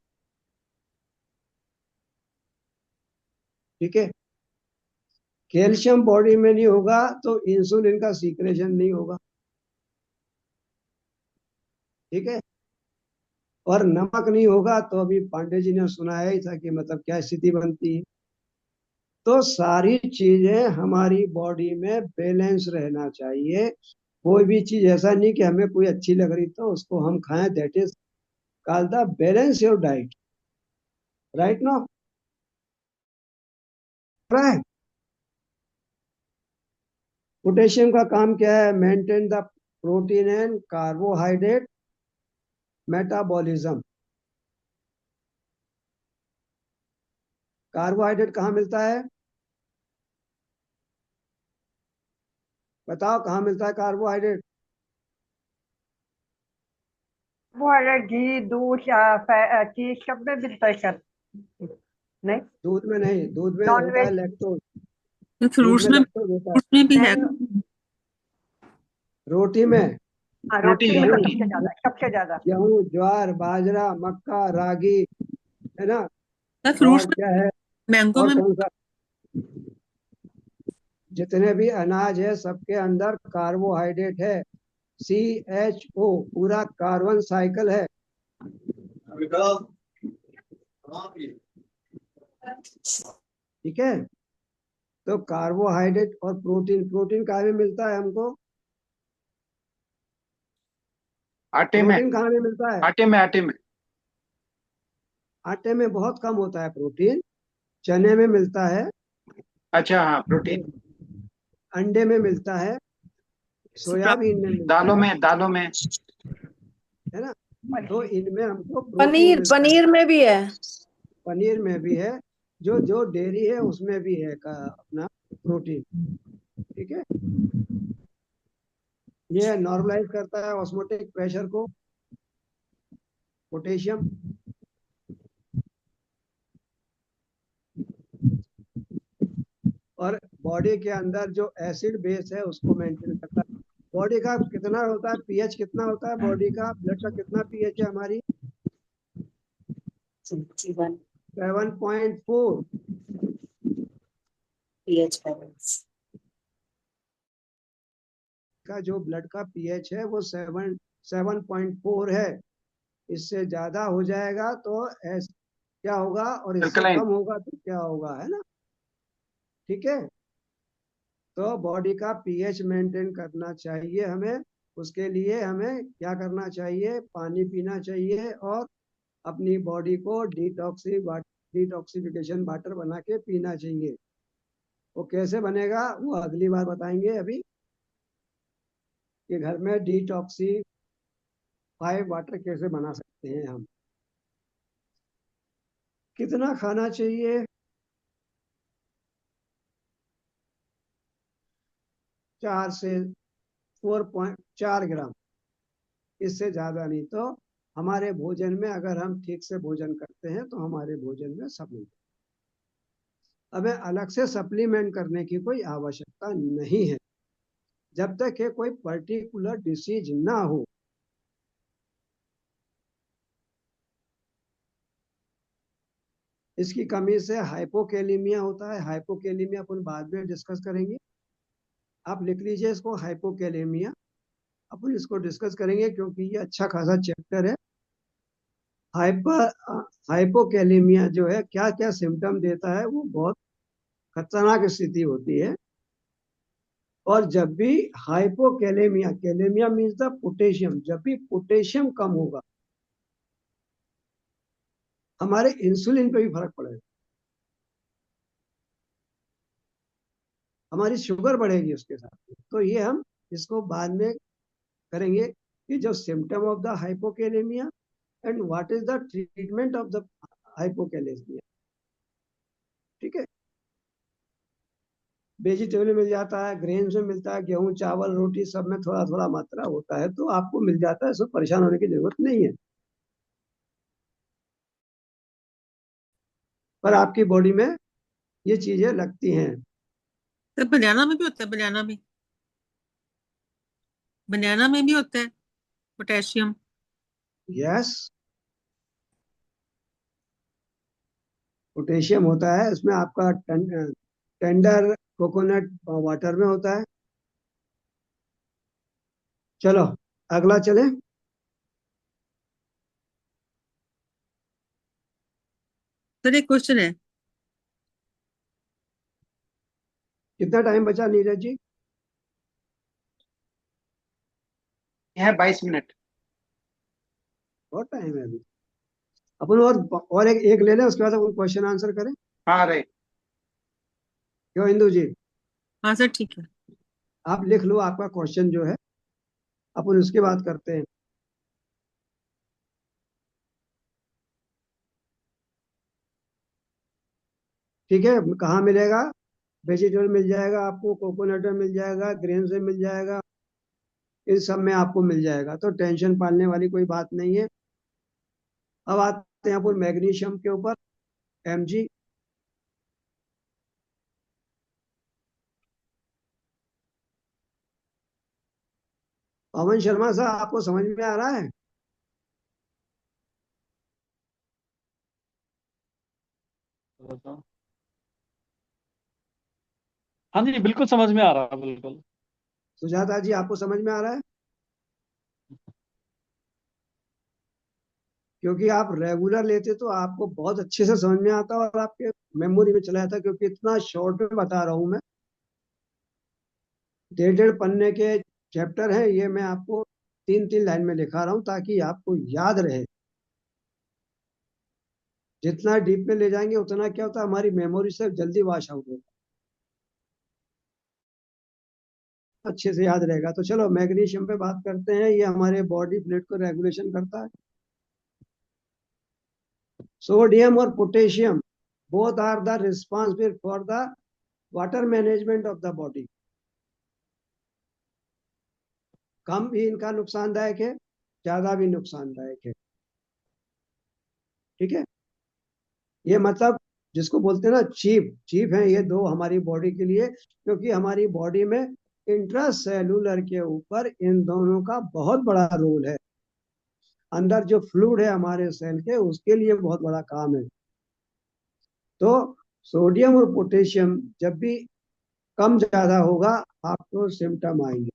ठीक है, कैल्शियम बॉडी में नहीं होगा तो इंसुलिन का सीक्रेशन नहीं होगा। ठीक है, और नमक नहीं होगा तो अभी पांडे जी ने सुनाया ही था कि मतलब क्या स्थिति बनती है। तो सारी चीजें हमारी बॉडी में बैलेंस रहना चाहिए। कोई भी चीज ऐसा नहीं कि हमें कोई अच्छी लग रही तो उसको हम खाएं, that is called the balance your diet, right no, right. Potassium का काम क्या है? Maintain the protein and carbohydrate metabolism. Carbohydrate कहाँ मिलता है? बताओ कहाँ मिलता है कार्बोहाइड्रेट? वो है घी, दूध, चीज सब में मिलता है सर। नहीं, दूध में नहीं, दूध में नॉन होता है वेज, लैक्टोज, दूध फ्रूट्स में में लैक्टोज होता है। फ्रूट्स में भी है। रोटी में, हाँ, रोटी रोटी में गेहूं, सबसे ज्यादा, सबसे ज्यादा। गेहूं, ज्वार, बाजरा, मक्का, रागी, है ना, फ्रूट्स और में क्या है, मैंगो और में कौन सा, जितने भी अनाज है सबके अंदर कार्बोहाइड्रेट है। CHO पूरा कार्बन साइकिल है। ठीक है, तो कार्बोहाइड्रेट और प्रोटीन, प्रोटीन कहाँ में मिलता है हमको? आटे में, प्रोटीन कहाँ में मिलता है? आटे में, आटे में। आटे में बहुत कम होता है प्रोटीन, चने में मिलता है, अच्छा, हाँ, प्रोटीन। अंडे में मिलता है, सोयाबीन में मिलता दालों है में, दालों में। है ना। तो इनमें हमको प्रोटीन पनीर, मिलता है। पनीर में भी है। पनीर में भी है, जो जो डेयरी है उसमें भी है का अपना प्रोटीन। ठीक है, ये नॉर्मलाइज करता है ऑस्मोटिक प्रेशर को, पोटेशियम। और बॉडी के अंदर जो एसिड बेस है उसको मेंटेन करता है। बॉडी का कितना होता है पीएच, कितना होता है बॉडी का, ब्लड का कितना पीएच है हमारी? 7.4। pH balance। का जो ब्लड का पीएच है वो 7.4 है। इससे ज्यादा हो जाएगा तो क्या होगा, और इससे अल्कलाइन। कम होगा तो क्या होगा, है ना। ठीक है, तो बॉडी का पीएच मेंटेन करना चाहिए हमें। उसके लिए हमें क्या करना चाहिए? पानी पीना चाहिए और अपनी बॉडी को डिटॉक्सिफिकेशन वाटर बना के पीना चाहिए। वो कैसे बनेगा वो अगली बार बताएंगे। अभी कि घर में डिटॉक्सिफाई वाटर कैसे बना सकते हैं हम। कितना खाना चाहिए? 4 से 4.4 ग्राम, इससे ज्यादा नहीं। तो हमारे भोजन में अगर हम ठीक से भोजन करते हैं तो हमारे भोजन में सब मिलता है। हमें अलग से सप्लीमेंट करने की कोई आवश्यकता नहीं है जब तक कि कोई पर्टिकुलर डिसीज ना हो। इसकी कमी से हाइपोकैलेमिया होता है। हाइपोकैलेमिया अपन बाद में डिस्कस करेंगे, आप लिख लीजिए इसको, हाइपोकैलेमिया। अपन इसको डिस्कस करेंगे क्योंकि ये अच्छा खासा चैप्टर है। हाइपर हाइपोकैलेमिया जो है क्या क्या सिम्टम देता है, वो बहुत खतरनाक स्थिति होती है। और जब भी hypokalemia, kalaemia means the potassium, जब भी पोटेशियम कम होगा हमारे इंसुलिन पे भी फर्क पड़ेगा, हमारी शुगर बढ़ेगी उसके साथ। तो ये हम इसको बाद में करेंगे। कि जो symptom of the hypokalemia and what is the treatment of the hypokalemia. ठीक है, वेजिटेबल में मिल जाता है, ग्रेन्स में मिलता है, गेहूं चावल रोटी सब में थोड़ा थोड़ा मात्रा होता है, तो आपको मिल जाता है, इसमें परेशान होने की जरूरत नहीं है। पर आपकी बॉडी में ये चीजें लगती हैं। तो बनाना में भी होता है, बनाना में भी होता है पोटेशियम। यस, पोटेशियम होता है इसमें, आपका टेंडर कोकोनट वाटर में होता है। चलो अगला चले। सर एक क्वेश्चन है, कितना टाइम बचा नीरज जी? ये है 22 मिनट। बहुत टाइम है अभी। अपन और एक ले लें, उसके बाद अपन क्वेश्चन आंसर करें। हाँ रे, क्यों इंदु जी? हाँ सर ठीक है। आप लिख लो आपका क्वेश्चन जो है, अपन उसकी बात करते हैं। ठीक है, कहाँ मिलेगा? वेजिटेबल मिल जाएगा आपको, कोकोनट में मिल जाएगा, ग्रेन में मिल जाएगा, इन सब में आपको मिल जाएगा, तो टेंशन पालने वाली कोई बात नहीं है। अब आते हैं अपन मैग्नीशियम के ऊपर। mg, पवन शर्मा साहब, आपको समझ में आ रहा है? हाँ जी बिल्कुल समझ में आ रहा है, बिल्कुल। सुजाता जी, आपको समझ में आ रहा है? क्योंकि आप रेगुलर लेते तो आपको बहुत अच्छे से समझ में आता और आपके मेमोरी में चला जाता, क्योंकि इतना शॉर्ट में बता रहा हूं मैं। 1.5 पन्ने के चैप्टर हैं ये, मैं आपको 3-3 लाइन में लिखा रहा हूं ताकि आपको याद रहे। जितना डीप में ले जाएंगे उतना क्या होता है, हमारी मेमोरी से जल्दी वॉश आउट होता है, अच्छे से याद रहेगा। तो चलो मैग्नीशियम पे बात करते हैं। ये हमारे बॉडी फ्लूइड को रेगुलेशन करता है। सोडियम और potassium both are the responsible for the water management of the body. कम भी इनका नुकसानदायक है, ज्यादा भी नुकसानदायक है। ठीक है, ये मतलब जिसको बोलते हैं ना चीप चीप है ये दो हमारी बॉडी के लिए, क्योंकि हमारी बॉडी में इंट्रासेलुलर के ऊपर इन दोनों का बहुत बड़ा रोल है। अंदर जो फ्लूइड है हमारे सेल के, उसके लिए बहुत बड़ा काम है। तो सोडियम और पोटेशियम जब भी कम ज्यादा होगा, आपको सिम्टम आएंगे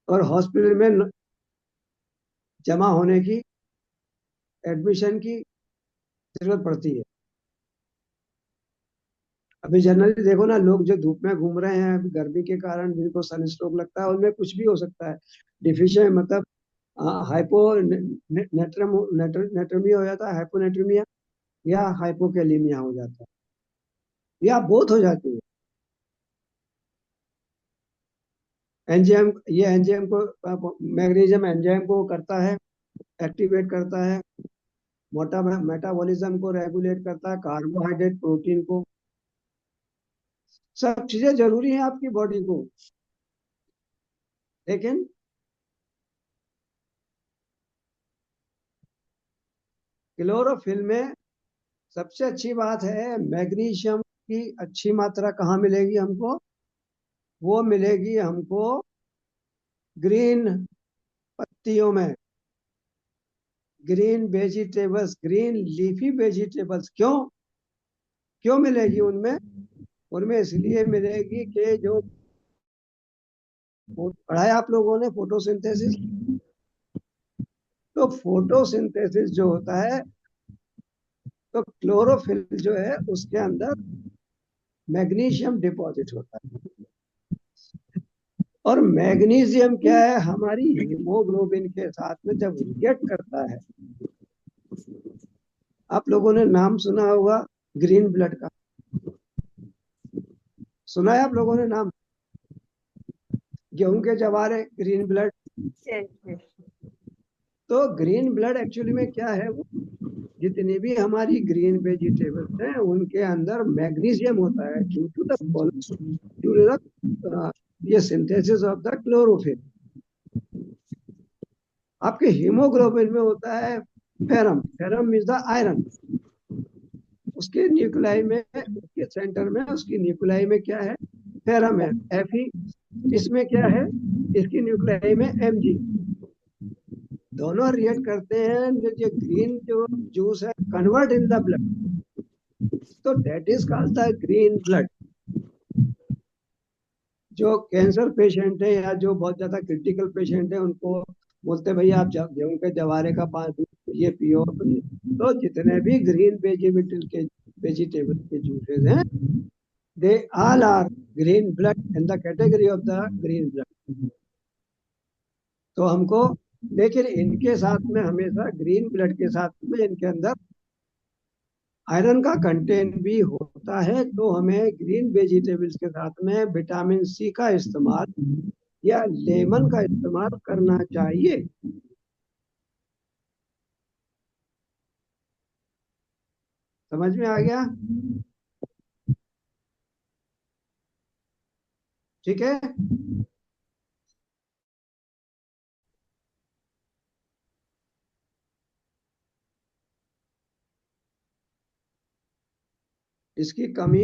और हॉस्पिटल में जमा होने की, एडमिशन की जरूरत पड़ती है। अभी जनरली देखो ना, लोग जो धूप में घूम रहे हैं अभी गर्मी के कारण, जिनको सन स्ट्रोक लगता है, उनमें कुछ भी हो सकता है। डिफिशियंट मतलब हाइपो नेट्रेमिया हो जाता है, हाइपोनेट्रीमिया या हाइपोकैलीमिया हो जाता है, या बोथ हो जाती है। एंजाइम, ये एंजाइम को, मैग्नीशियम एंजाइम को करता है, एक्टिवेट करता है, मोटा मेटाबॉलिज्म को रेगुलेट करता है, कार्बोहाइड्रेट प्रोटीन को, सब चीजें जरूरी है आपकी बॉडी को। लेकिन क्लोरोफिल में सबसे अच्छी बात है, मैग्नीशियम की अच्छी मात्रा कहाँ मिलेगी हमको? वो मिलेगी हमको ग्रीन पत्तियों में, green vegetables, green leafy vegetables. क्यों क्यों मिलेगी उनमें? उनमें इसलिए मिलेगी कि जो पढ़ा है आप लोगों ने फोटोसिंथेसिस, तो फोटोसिंथेसिस जो होता है, तो क्लोरोफिल जो है उसके अंदर मैग्नीशियम डिपॉजिट होता है। और मैग्नीशियम क्या है, हमारी हीमोग्लोबिन के साथ में जब रिएक्ट करता है, आप लोगों ने नाम सुना होगा ग्रीन ब्लड का, सुना है आप लोगों ने नाम? गेहूं के जवारे, ग्रीन ब्लड। yes, yes. तो ग्रीन ब्लड एक्चुअली में क्या है, वो जितनी भी हमारी ग्रीन वेजिटेबल्स हैं उनके अंदर मैग्नीशियम होता है ड्यू टू द ये सिंथेसिस ऑफ द क्लोरोफिल। आपके हीमोग्लोबिन में होता है ferrum. Ferrum means the iron. उसके न्यूक्लियाई में, उसके सेंटर में, उसकी न्यूक्लियाई में क्या है, फेरम है, Fe। इसमें क्या है, इसकी न्यूक्लियाई में Mg। दोनों रिएक्ट करते हैं, जो ग्रीन जो जूस है कन्वर्ट इन द ब्लड, तो that is called the green blood. जो कैंसर पेशेंट है या जो बहुत ज्यादा क्रिटिकल पेशेंट है उनको बोलते हैं भैया आप गेहूं के जवारे का पानी ये पियो। तो जितने भी ग्रीन वेजिटेबल के जूसेस हैं, they all are green blood, in the category of the green blood. तो हमको, लेकिन इनके साथ में हमेशा ग्रीन ब्लड के साथ में इनके अंदर आयरन का कंटेंट भी होता है। तो हमें ग्रीन वेजिटेबल्स के साथ में विटामिन सी का इस्तेमाल या लेमन का इस्तेमाल करना चाहिए। समझ में आ गया? ठीक है। इसकी कमी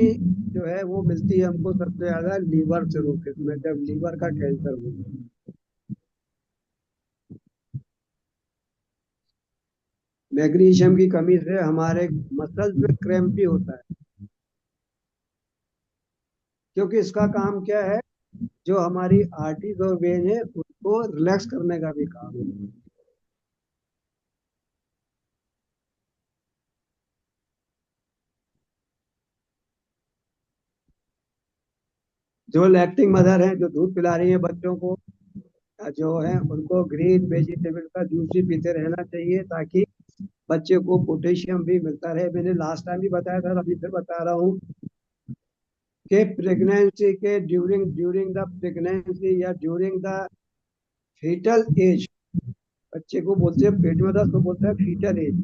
जो है वो मिलती है हमको सबसे ज्यादा लीवर सिरोसिस में, जब लीवर का कैंसर होता है। मैग्नीशियम की कमी से हमारे मसल्स में क्रैम्प भी होता है, क्योंकि इसका काम क्या है, जो हमारी आर्टरीज और वेन है उसको रिलैक्स करने का भी काम है। जो लैक्टिंग मदर है, जो दूध पिला रही है बच्चों को, जो है उनको ग्रीन वेजिटेबल का जूस ही पीते रहना चाहिए, ताकि बच्चे को पोटेशियम भी मिलता रहे। मैंने लास्ट टाइम भी बताया था, अभी फिर बता रहा हूँ कि प्रेगनेंसी के ड्यूरिंग ड्यूरिंग द प्रेगनेंसी या ड्यूरिंग द फीटल एज, बच्चे को बोलते हैं पेट में दर्द तो बोलते हैं फीटल एज।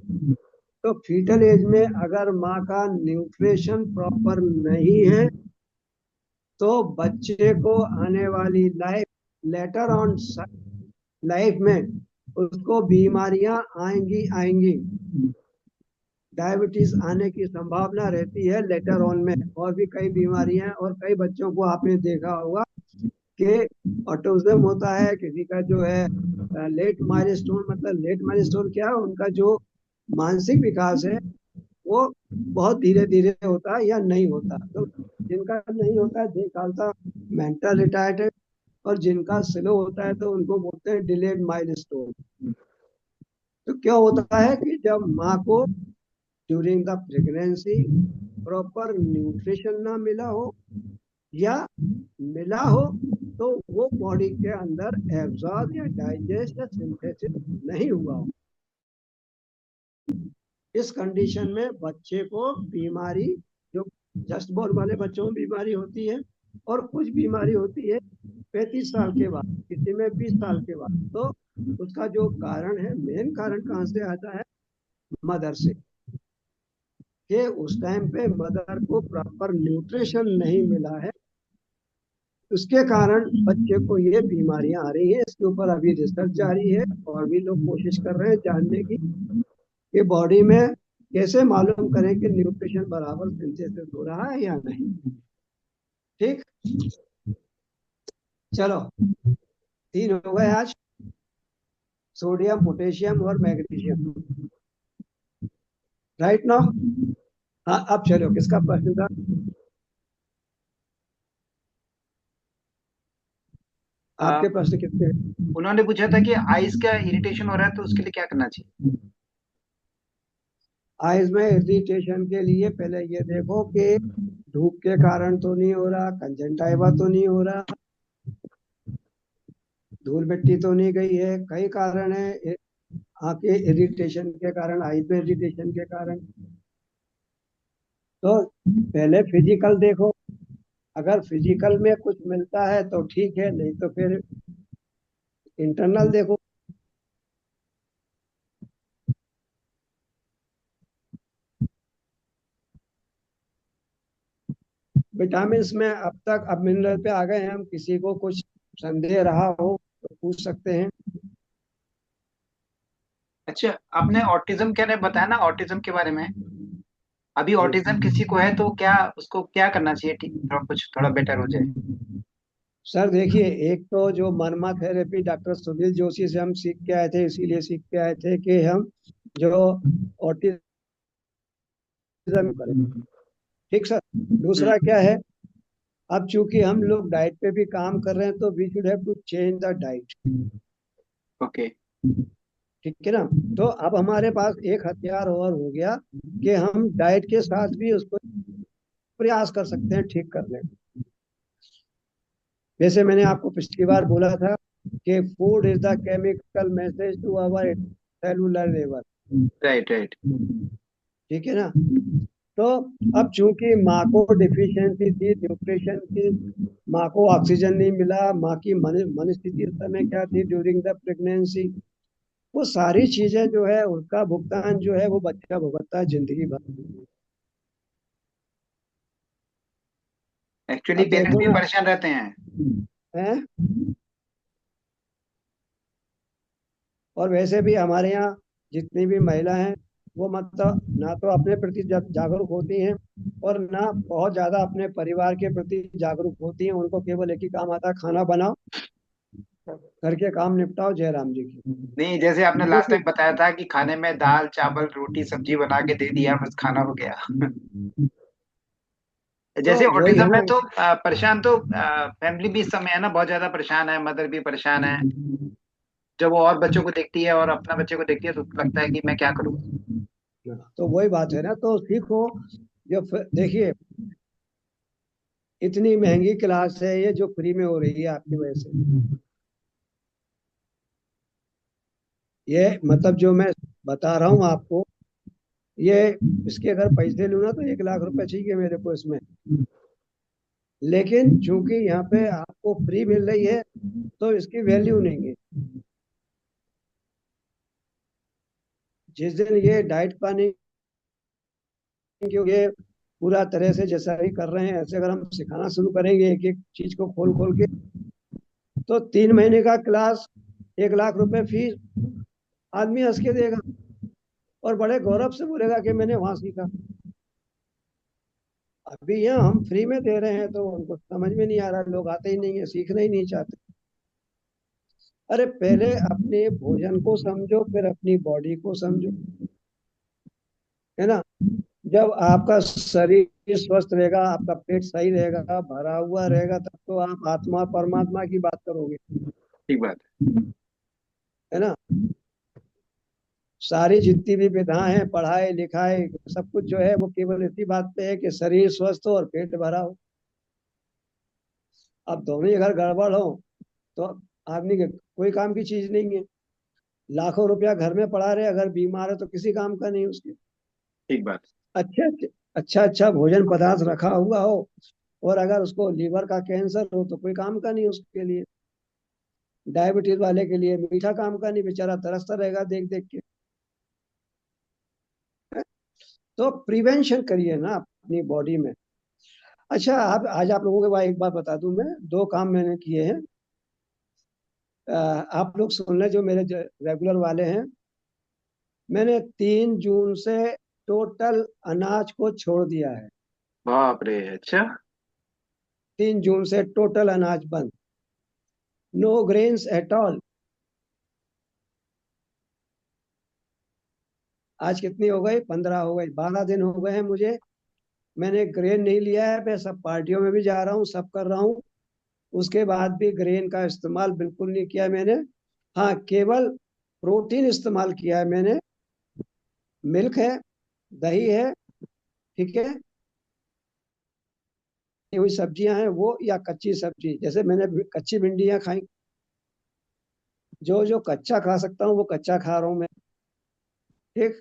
तो फीटल एज में अगर माँ का न्यूट्रिशन प्रॉपर नहीं है तो बच्चे को आने वाली लाइफ, लेटर ऑन लाइफ में उसको बीमारियां आएंगी आएंगी। डायबिटीज आने की संभावना रहती है लेटर ऑन में, और भी कई बीमारियां। और कई बच्चों को आपने देखा होगा कि ऑटिज्म होता है, किसी का जो है लेट माइलस्टोन। मतलब लेट माइलस्टोन क्या है, उनका जो मानसिक विकास है वो बहुत धीरे धीरे होता है या नहीं होता। तो जिनका नहीं होता है दे कॉल्ड मेंटल रिटायर्ड, और जिनका स्लो होता है तो उनको बोलते हैं डिलेड माइलस्टोन। तो क्या होता है कि जब माँ को during the pregnancy proper nutrition ना मिला हो, या मिला हो तो वो बॉडी के अंदर एब्जॉर्ब या डाइजेस्ट या सिंथेसिस नहीं हुआ हो, इस कंडीशन में बच्चे को बीमारी, जो जस्ट बॉर्न वाले बच्चों में बीमारी होती है, और कुछ बीमारी होती है 35 साल के बाद, किसी में 20 साल के बाद। तो उसका जो कारण है, मेन कारण कहाँ से आता है, मदर से, कि उस टाइम पे मदर को प्रॉपर न्यूट्रिशन नहीं मिला है, उसके कारण बच्चे को ये बीमारियां आ रही है। इसके ऊपर अभी रिसर्च जारी है और भी लोग कोशिश कर रहे हैं जानने की कि बॉडी में कैसे मालूम करें कि न्यूट्रिशन बराबर सिंथेसिस हो रहा है या नहीं। ठीक, चलो 3 हो गए आज, सोडियम, पोटेशियम और मैग्नीशियम। राइट नाउ, हाँ अब चलो, किसका प्रश्न था? आपके प्रश्न कितने हैं? उन्होंने पूछा था कि आइस का इरिटेशन हो रहा है तो उसके लिए क्या करना चाहिए। आइज में इरिटेशन के लिए पहले ये देखो कि धूप के कारण तो नहीं हो रहा, कंजंटाइवा तो नहीं हो रहा, धूल मिट्टी तो नहीं गई है। कई कारण है आँख के इरिटेशन के कारण, आइज में इरिटेशन के कारण। तो पहले फिजिकल देखो, अगर फिजिकल में कुछ मिलता है तो ठीक है, नहीं तो फिर इंटरनल देखो। विटामिन में अब मिनरल पे आ गए हैं हम, किसी को कुछ संदेह रहा हो तो पूछ सकते हैं। अच्छा, आपने ऑटिज्म क्या ने बताया ना, ऑटिज्म के बारे में। अभी जी ऑटिज्म किसी को है तो क्या उसको क्या करना चाहिए, ठीक थोड़ा कुछ थोड़ा बेटर हो जाए। सर देखिए, एक तो जो मनमा थेरेपी डॉक्टर सुनील जोशी से हम सीख के आए थे, इसीलिए सीख के आए थे कि हम जो ऑटिज्म करें। ठीक सर। हम्म। दूसरा क्या है, अब चूंकि हम लोग डाइट पे भी काम कर रहे हैं तो we should have to change the diet. Okay. ठीक है ना। तो अब हमारे पास एक हथियार और हो गया कि हम डाइट के साथ भी उसको प्रयास कर सकते हैं ठीक करने का। जैसे मैंने आपको पिछली बार बोला था कि food is the chemical message to our cellular level. Right right. ठीक है ना। तो अब चूंकि माँ को डिफिशियंसी थी न्यूट्रिशन की, माँ को ऑक्सीजन नहीं मिला, माँ की मन स्थिति उस समय क्या थी ड्यूरिंग द प्रेगनेंसी, वो सारी चीजें जो है उसका भुगतान जो है वो बच्चा भुगतता है जिंदगी भर। एक्चुअली अब पेरेंट्स देखो भी ना परेशान रहते हैं। है। और वैसे भी हमारे यहाँ जितनी भी महिला हैं वो मतलब ना तो अपने प्रति जागरूक होती हैं और ना बहुत ज्यादा अपने परिवार के प्रति जागरूक होती हैं। उनको केवल एक ही काम आता है, खाना बनाओ, घर के काम निपटाओ, जय राम जी की। नहीं, जैसे आपने वो लास्ट टाइम बताया था कि खाने में दाल चावल रोटी सब्जी बना के दे दिया, बस खाना हो गया। तो जैसे वही ऑटिज्म है में ना। तो परेशान तो फैमिली भी इस समय है ना, बहुत ज्यादा परेशान है, मदर भी परेशान है। जब वो और बच्चों को देखती है और अपना बच्चे को देखती है तो लगता है कि मैं क्या करूं। तो वही बात है ना, तो सीखो। देखिए, इतनी महंगी क्लास है ये जो फ्री में हो रही है आपकी वजह से। ये मतलब जो मैं बता रहा हूँ आपको, ये इसके अगर पैसे लूँ ना तो 1 लाख रुपए चाहिए मेरे को इसमें। लेकिन चूंकि यहाँ पे आपको फ्री मिल रही है तो इसकी वैल्यू नहीं है। जिस दिन ये डाइट प्लानिंग ये पूरा तरह से जैसा भी कर रहे हैं ऐसे अगर हम सिखाना शुरू करेंगे एक एक चीज को खोल खोल के, तो 3 महीने का क्लास, 1 लाख रुपए फीस, आदमी हंस के देगा और बड़े गौरव से बोलेगा कि मैंने वहां सीखा। अभी यहाँ हम फ्री में दे रहे हैं तो उनको समझ में नहीं आ रहा, लोग आते ही नहीं है, सीखना ही नहीं चाहते। अरे पहले अपने भोजन को समझो, फिर अपनी बॉडी को समझो, है ना। जब आपका शरीर स्वस्थ रहेगा, आपका पेट सही रहेगा, भरा हुआ रहेगा, तब तो आप आत्मा परमात्मा की बात करोगे, ठीक बात है ना। सारी जितनी भी विधाएं हैं, पढ़ाई लिखाई सब कुछ जो है वो केवल इसी बात पे है कि शरीर स्वस्थ हो और पेट भरा हो। अब दोनों ही अगर गड़बड़ हो तो आदमी के कोई काम की चीज नहीं है। लाखों रुपया घर में पड़ा रहे, अगर बीमार है तो किसी काम का नहीं उसके। ठीक बात। अच्छे अच्छा अच्छा भोजन पदार्थ रखा हुआ हो और अगर उसको लीवर का कैंसर हो तो कोई काम का नहीं उसके लिए। डायबिटीज वाले के लिए मीठा काम का नहीं, बेचारा तरसता रहेगा देख देख के। तो प्रिवेंशन करिए ना अपनी बॉडी में। अच्छा, आप आज आप लोगों के पास एक बात बता दूं, मैं 2 काम मैंने किए हैं। आप लोग सुन लें जो मेरे रेगुलर वाले हैं। मैंने 3 जून से टोटल अनाज को छोड़ दिया है। बाप रे, अच्छा। 3 जून से टोटल अनाज बंद, नो ग्रेन्स एट ऑल। आज कितनी हो गई, 15 हो गई, 12 दिन हो गए हैं मुझे। मैंने ग्रेन नहीं लिया है, मैं सब पार्टियों में भी जा रहा हूँ, सब कर रहा हूँ, उसके बाद भी ग्रेन का इस्तेमाल बिल्कुल नहीं किया मैंने। हाँ, केवल प्रोटीन इस्तेमाल किया है मैंने। मिल्क है, दही है, ठीक है, ये हुई सब्जियां हैं वो, या कच्ची सब्जी, जैसे मैंने कच्ची भिंडियां खाई। जो जो कच्चा खा सकता हूँ वो कच्चा खा रहा हूँ मैं। ठीक।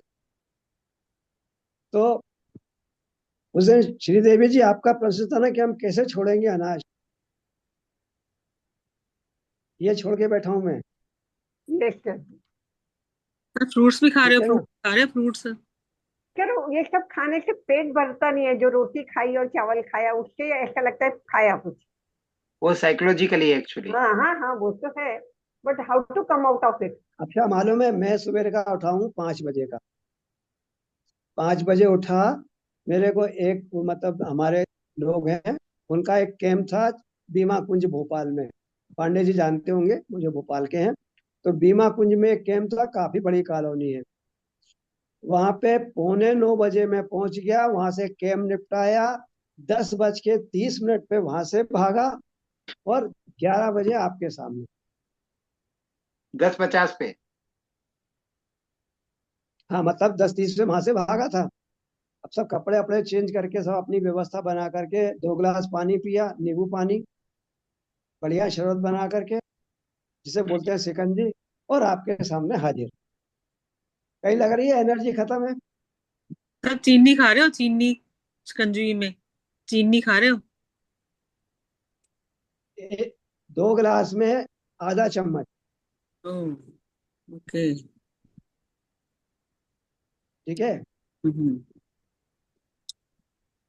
तो उस दिन श्रीदेवी जी आपका प्रश्न था ना कि हम कैसे छोड़ेंगे अनाज, ये छोड़ के बैठा हूं मैं, लेकर फ्रूट्स भी खा रहे ठीक हो, है फ्रूट ना। खा रहे हो फ्रूट्स? चलो, ये सब खाने से पेट भरता नहीं है। जो रोटी खाई और चावल खाया उससे ऐसा लगता है खाया कुछ। वो साइकोलॉजिकली एक्चुअली। हाँ हाँ हाँ, वो तो है, but how to come out of it. अच्छा मालूम है, मैं सवेरे का उठा हूँ 5 बजे का, 5 बजे उठा। मेरे को एक मतलब हमारे लोग हैं, उनका एक कैंप था बीमा कुंज भोपाल में, पांडे जी जानते होंगे, मुझे भोपाल के हैं। तो बीमा कुंज में एक कैंप था, काफी बड़ी कॉलोनी है। वहां पे 8:45 मैं पहुंच गया, वहां से कैंप निपटाया। 10:30 पे वहां से भागा, और 11 बजे आपके सामने। 10:50 पे? हाँ मतलब 10:30 में वहां से भागा था। अब सब कपड़े अपड़े चेंज करके सब अपनी व्यवस्था बना करके 2 गिलास पानी पिया, नींबू पानी, बढ़िया शरबत बना करके, जिसे बोलते हैं शिकंजी, और आपके सामने हाजिर। कहीं लग रही है एनर्जी खत्म है। तब चीनी खा रहे हो? चीनी शिकंजी में चीनी खा रहे हो? 2 गिलास में आधा चम्मच। ओह, ओके। ठीक है। हम्म।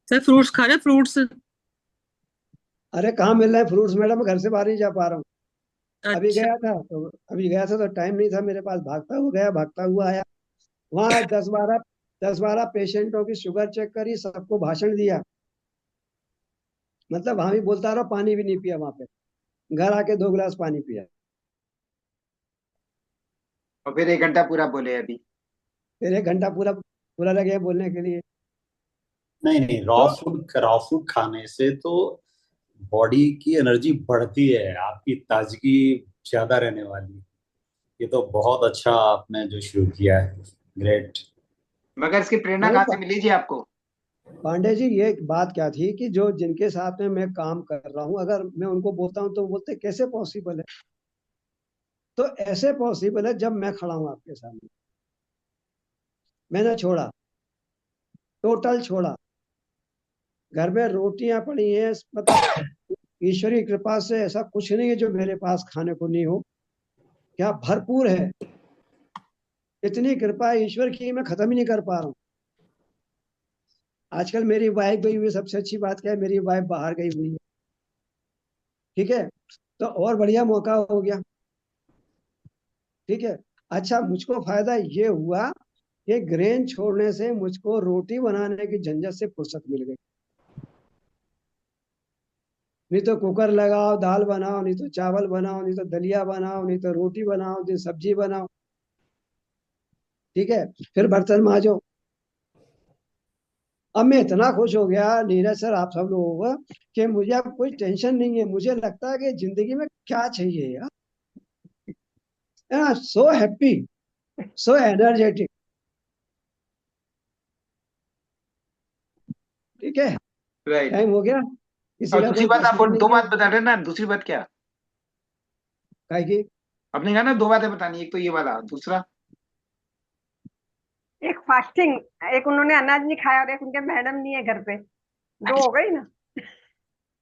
सर फ्रूट्स खा रहे हो, फ्रूट्स? अरे कहाँ मिल रहे हैं फ्रूट्स मैडम, घर से बाहर नहीं जा पा रहा हूँ। अच्छा। अभी गया था तो टाइम नहीं था मेरे पास, भागता हुआ गया, भागता हुआ आया। वहाँ 10-12 पेशेंटों की शुगर चेक करी, सबको भाषण दिया। मतलब वहां भी बोलता रहा, पानी भी नहीं पिया वहां पे। घर आके 2 गिलास पानी पिया। और फिर 1 घंटा पूरा बोले अभी? फिर 1 घंटा पूरा पूरा लगे बोलने के लिए। नहीं नहीं, तो रॉ फूड खाने से तो बॉडी की एनर्जी बढ़ती है, आपकी ताजगी ज्यादा रहने वाली है। ये तो बहुत अच्छा आपने जो शुरू किया है, ग्रेट। मगर इसकी प्रेरणा नहीं कहाँ से मिली जी आपको? पांडे जी, ये बात क्या थी कि जो जिनके साथ में मैं काम कर रहा हूँ, अगर मैं उनको बोलता हूँ तो वो बोलते कैसे पॉसिबल है। तो ऐसे पॉसिबल है जब मैं खड़ा हूँ आपके सामने। मैंने छोड़ा, टोटल छोड़ा। घर में रोटियां पड़ी हैं, मतलब ईश्वरी कृपा से ऐसा कुछ नहीं है जो मेरे पास खाने को नहीं हो। क्या भरपूर है, इतनी कृपा है ईश्वर की, मैं खत्म ही नहीं कर पा रहा हूँ। आजकल मेरी वाइफ गई हुई है, सबसे अच्छी बात क्या है, मेरी वाइफ बाहर गई हुई है। ठीक है, तो और बढ़िया मौका हो गया। ठीक है। अच्छा, मुझको फायदा ये हुआ कि ग्रेन छोड़ने से मुझको रोटी बनाने की झंझट से फुर्सत मिल गई। नहीं तो कुकर लगाओ, दाल बनाओ, नहीं तो चावल बनाओ, नहीं तो दलिया बनाओ, नहीं तो रोटी बनाओ, नहीं सब्जी बनाओ। ठीक है, फिर बर्तन मांजो। अब मैं इतना खुश हो गया नीरज सर, आप सब लोगों को, कि मुझे अब कोई टेंशन नहीं है। मुझे लगता है कि जिंदगी में क्या चाहिए यार, सो हैप्पी, सो एनर्जेटिक। ठीक है। राइट। टाइम हो गया, किसी और का दूसरी कोई बात, आप प्रश्न दो नहीं है? बात बता रहे ना, दूसरी बात क्या? काहे की? आपने कहा ना 2 बातें बतानी, एक तो ये वाला, दूसरा? एक फास्टिंग, एक उन्होंने अनाज नहीं खाया, और एक उनके मैडम नहीं है घर पे। दो हो गई ना।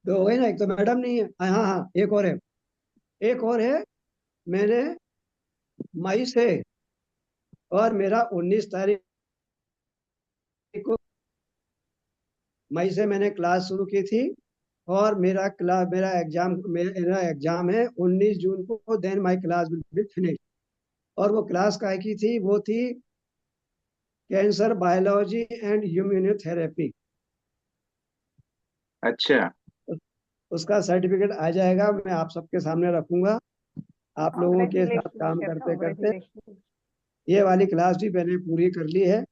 दो हो गई ना, एक तो मैडम नहीं है। हाँ हाँ हाँ, एक और है, एक और है। मैंने मई से, और मेरा 19 तारीख को मई से मैंने क्लास शुरू की थी। और मेरा एग्जाम है 19 जून को, then my class will be finish. और वो क्लास काय की थी, वो थी कैंसर बायोलॉजी एंड इम्यूनोथेरेपी। अच्छा। उसका सर्टिफिकेट आ जाएगा, मैं आप सबके सामने रखूंगा, आप लोगों के साथ कॉन्ग्रेचुलेशन काम सर, करते करते। कॉन्ग्रेचुलेशन। ये वाली क्लास भी मैंने पूरी कर ली है,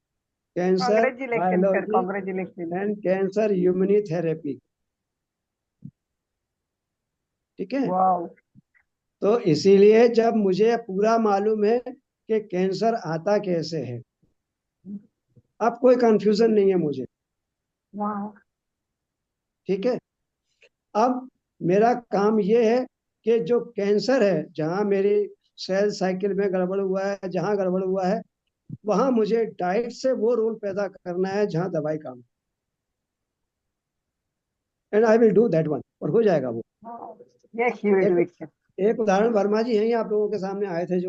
cancer congratulation sir, biology congratulation. And cancer immunotherapy. ठीक है। वाह। तो इसीलिए जब मुझे पूरा मालूम है कि कैंसर आता कैसे है, अब कोई कंफ्यूजन नहीं है मुझे। वाह। ठीक है। अब मेरा काम ये है कि जो कैंसर है, जहां मेरी सेल साइकिल में गड़बड़ हुआ है, जहां गड़बड़ हुआ है, वहां मुझे डाइट से वो रोल पैदा करना है जहां दवाई काम। And I will do that one, और हो जाएगा वो। Yes, you will do एक it, sir. एक उदाहरण वर्मा जी यहीं आप लोगों के सामने आए थे जो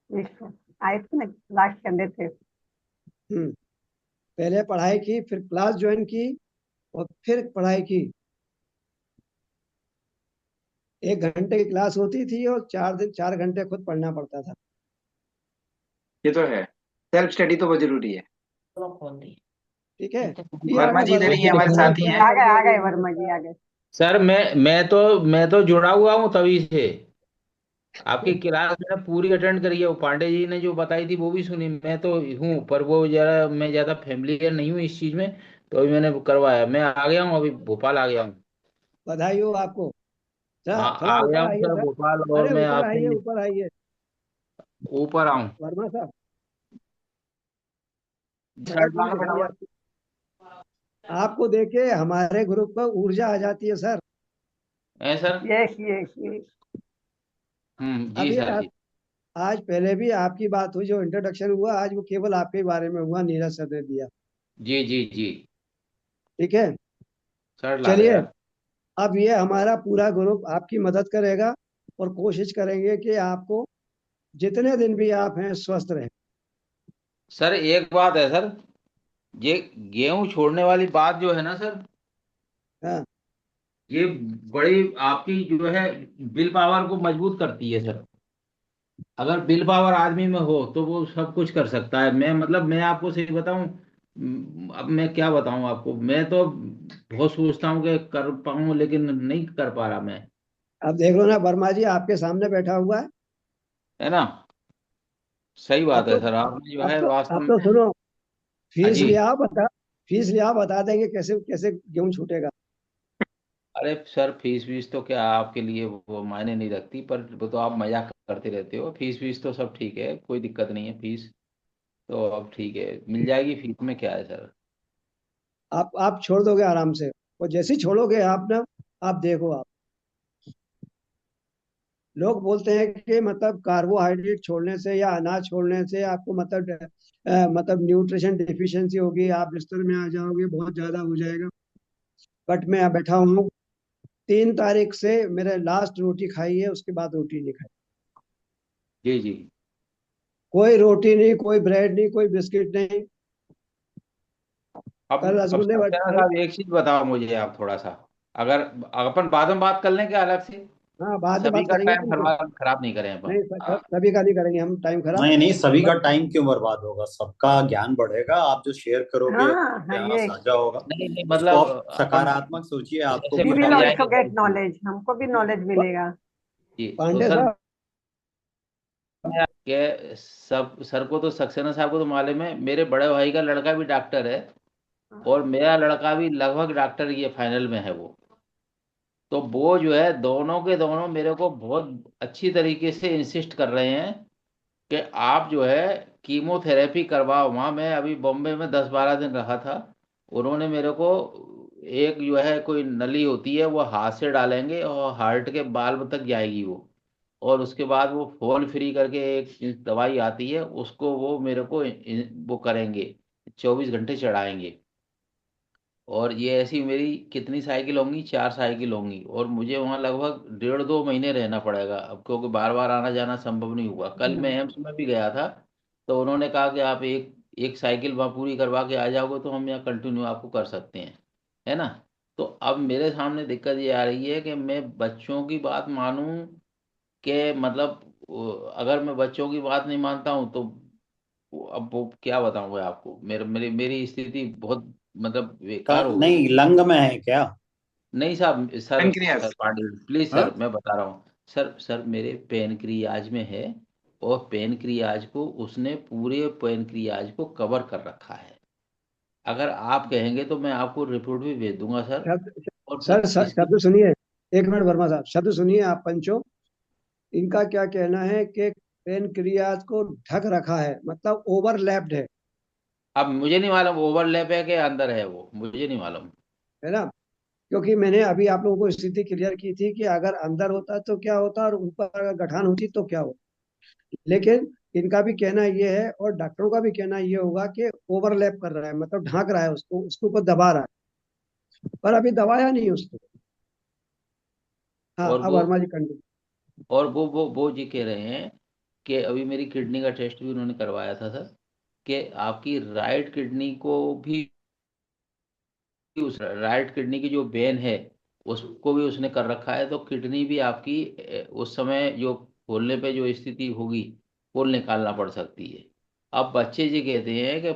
Yes, sir. आए थे ना, लास्ट संडे थे। पहले पढ़ाई की, फिर क्लास ज्वाइन की, और फिर पढ़ाई की। 1 घंटे की क्लास होती थी और 4 घंटे खुद पढ़ना पड़ता था। ये तो है, सेल्फ स्टडी तो बहुत जरूरी है। ठीक है, वर्मा जी इधर ही है, हमारे साथ ही हैं। आ गए वर्मा जी, आ गए। सर मैं तो जुड़ा हुआ हूँ तभी से। आपकी क्लास मैंने पूरी अटेंड करी है, वो पांडे जी ने जो बताई थी वो भी सुनी, मैं तो हूँ, पर वो जरा मैं ज्यादा फेमिलियर नहीं हूँ इस चीज में, तो अभी मैंने करवाया। मैं आ गया हूँ, अभी भोपाल आ गया हूँ। बधाई हो आपको। हाँ, थोड़ा आ गया ऊपर हूँ आइए सर सर। भोपाल, और अरे मैं ऊपर आइए, आपसे ऊपर आइए ऊपर आऊँ। वर्मा साहब। बड़ा शर्ट खुश लगा भाई फटाफट। आपको देखे हमारे ग्रुप को ऊर्जा आ जाती है सर। है सर। Yes, yes, yes. जी अभी सर जी। आज पहले भी आपकी बात हुई, जो इंट्रोडक्शन हुआ आज वो केवल आपके बारे में हुआ, नीरज सर ने दिया। जी जी जी। ठीक है, शर्ट ला दे चलिए। यार। अब ये हमारा पूरा ग्रुप आपकी मदद करेगा और कोशिश करेंगे कि आपको जितने दिन भी आप हैं स्वस्थ रहें। सर एक बात है सर, ये गेहूं छोड़ने वाली बात जो है ना सर, हाँ, ये बड़ी आपकी जो है विल पावर को मजबूत करती है सर। अगर विल पावर आदमी में हो तो वो सब कुछ कर सकता है। मैं मतलब मैं आपको सही बताऊं, अब मैं क्या बताऊं आपको, मैं तो बहुत सोचता हूं कि कर पाऊं, लेकिन नहीं कर पा रहा मैं। अब देख लो ना, वर्मा जी आपके सामने बैठा हुआ है। है ना। सही अब बात तो है सर, आपने जो अब है तो वास्तव अब तो में। सुनो, हाँ फीस जी। लिया बता, फीस लिया बता देंगे कैसे कैसे गेहूं छूटेगा। अरे सर, फीस वीस तो क्या आपके लिए वो मायने नहीं रखती, पर वो तो आप मजाक करते रहते हो। फीस वीस तो सब ठीक है, कोई दिक्कत नहीं है। फीस तो अब ठीक है, मिल जाएगी। फीस में क्या है सर। आप छोड़ दोगे आराम से, और जैसे ही छोड़ोगे आप ना, आप देखो आप, लोग बोलते हैं कि मतलब कार्बोहाइड्रेट छोड़ने से या अनाज छोड़ने से आपको मतलब न्यूट्रिशन डिफिशियंसी होगी, आप बिस्तर में आ जाओगे, बहुत ज्यादा हो जाएगा। बट मैं यहाँ बैठा हूँ, 3 तारीख से मेरे लास्ट रोटी खाई है, उसके बाद रोटी नहीं खाई। जी जी। कोई रोटी नहीं, कोई ब्रेड नहीं, कोई बिस्किट नहीं। कल अब रसगुल्ले सक्सेना कल, साहब एक चीज बताओ मुझे आप थोड़ा सा, अगर अपन बाद में बात कर लें क्या अलग से। हाँ बाद में सभी बात का करेंगे, टाइम बिल्कुल। खराब खराब नहीं करें अपन। नहीं सभी का नहीं करेंगे हम टाइम खराब। नहीं नहीं, सभी का बट टाइम क्यों बर्बाद होगा, सबका ज्ञान बढ़ेगा। आप जो शेयर करोगे, हाँ, जो यहाँ ये साझा होगा, नहीं नहीं, उसको मतलब आप अपन सकारात्मक सोचिए, आपको जैसे we कुछ will बढ़ मिलेगा। also जाएंगे get सर। knowledge, हमको भी नॉलेज मिलेगा। जी तो पांडे सर, साहब, के सब सर को तो, सक्सेना साहब को तो मालूम है, मेरे बड़े भाई का लड़का भी डॉक्टर है, और मेरा लड़का भी लगभग डॉक्टर ये फाइनल में है वो। तो वो जो है दोनों के दोनों मेरे को बहुत अच्छी तरीके से इंसिस्ट कर रहे हैं कि आप जो है कीमोथेरेपी करवाओ। वहाँ मैं अभी बॉम्बे में 10-12 दिन रहा था। उन्होंने मेरे को एक जो है कोई नली होती है, वो हाथ से डालेंगे और हार्ट के बाल्ब तक जाएगी वो, और उसके बाद वो फोन फ्री करके एक दवाई आती है, उसको वो मेरे को वो करेंगे, 24 घंटे चढ़ाएंगे। और ये ऐसी मेरी कितनी साइकिल होंगी, 4 साइकिल होंगी, और मुझे वहाँ लगभग 1.5-2 महीने रहना पड़ेगा अब, क्योंकि बार बार आना जाना संभव नहीं हुआ। कल मैं एम्स में भी गया था, तो उन्होंने कहा कि आप एक एक साइकिल वहाँ पूरी करवा के आ जाओगे तो हम यहाँ कंटिन्यू आपको कर सकते हैं। है ना। तो अब मेरे सामने दिक्कत ये आ रही है कि मैं बच्चों की बात मानूं, कि मतलब अगर मैं बच्चों की बात नहीं मानता हूँ तो अब वो क्या बताऊँ मैं आपको, मेरे मेरी मेरी स्थिति बहुत मतलब बेकार हो गई है। नहीं, लंग में है क्या? नहीं साहब, sir sir pancreas. Pandey please हाँ? सर, मैं बता रहा हूँ। सर मेरे पेनक्रियाज में है, और पेनक्रियाज को उसने पूरे पेनक्रियाज को कवर कर रखा है। अगर आप कहेंगे तो मैं आपको रिपोर्ट भी भेज दूंगा सर। शब्द और सर सर इसकी, शब्द सुनिए। 1 मिनट वर्मा साहब, शब्द सुनिए आप पंचो। इनका क्या कहना है कि पेनक्रियाज को ढक रखा है, मतलब ओवरलैप्ड अब मुझे नहीं मालूम ओवरलैप है कि अंदर है, वो मुझे नहीं मालूम। है ना। क्योंकि मैंने अभी आप लोगों को स्थिति क्लियर की थी कि अगर अंदर होता तो क्या होता और ऊपर अगर गठान होती तो क्या होता। लेकिन इनका भी कहना ये है और डॉक्टरों का भी कहना ये होगा कि ओवरलैप कर रहा है, मतलब ढांक रहा है उसको, उसके ऊपर दबा रहा है, पर अभी दबाया नहीं उसको। हाँ, और अब वो वर्मा जी कंटिन्यू। और वो जी कह रहे हैं कि अभी मेरी किडनी का टेस्ट भी उन्होंने करवाया था सर, कि आपकी राइट किडनी को भी, उस राइट किडनी की जो वेन है उसको भी उसने कर रखा है, तो किडनी भी आपकी उस समय जो खोलने पे जो स्थिति होगी वो निकालना पड़ सकती है। अब बच्चे जी कहते हैं कि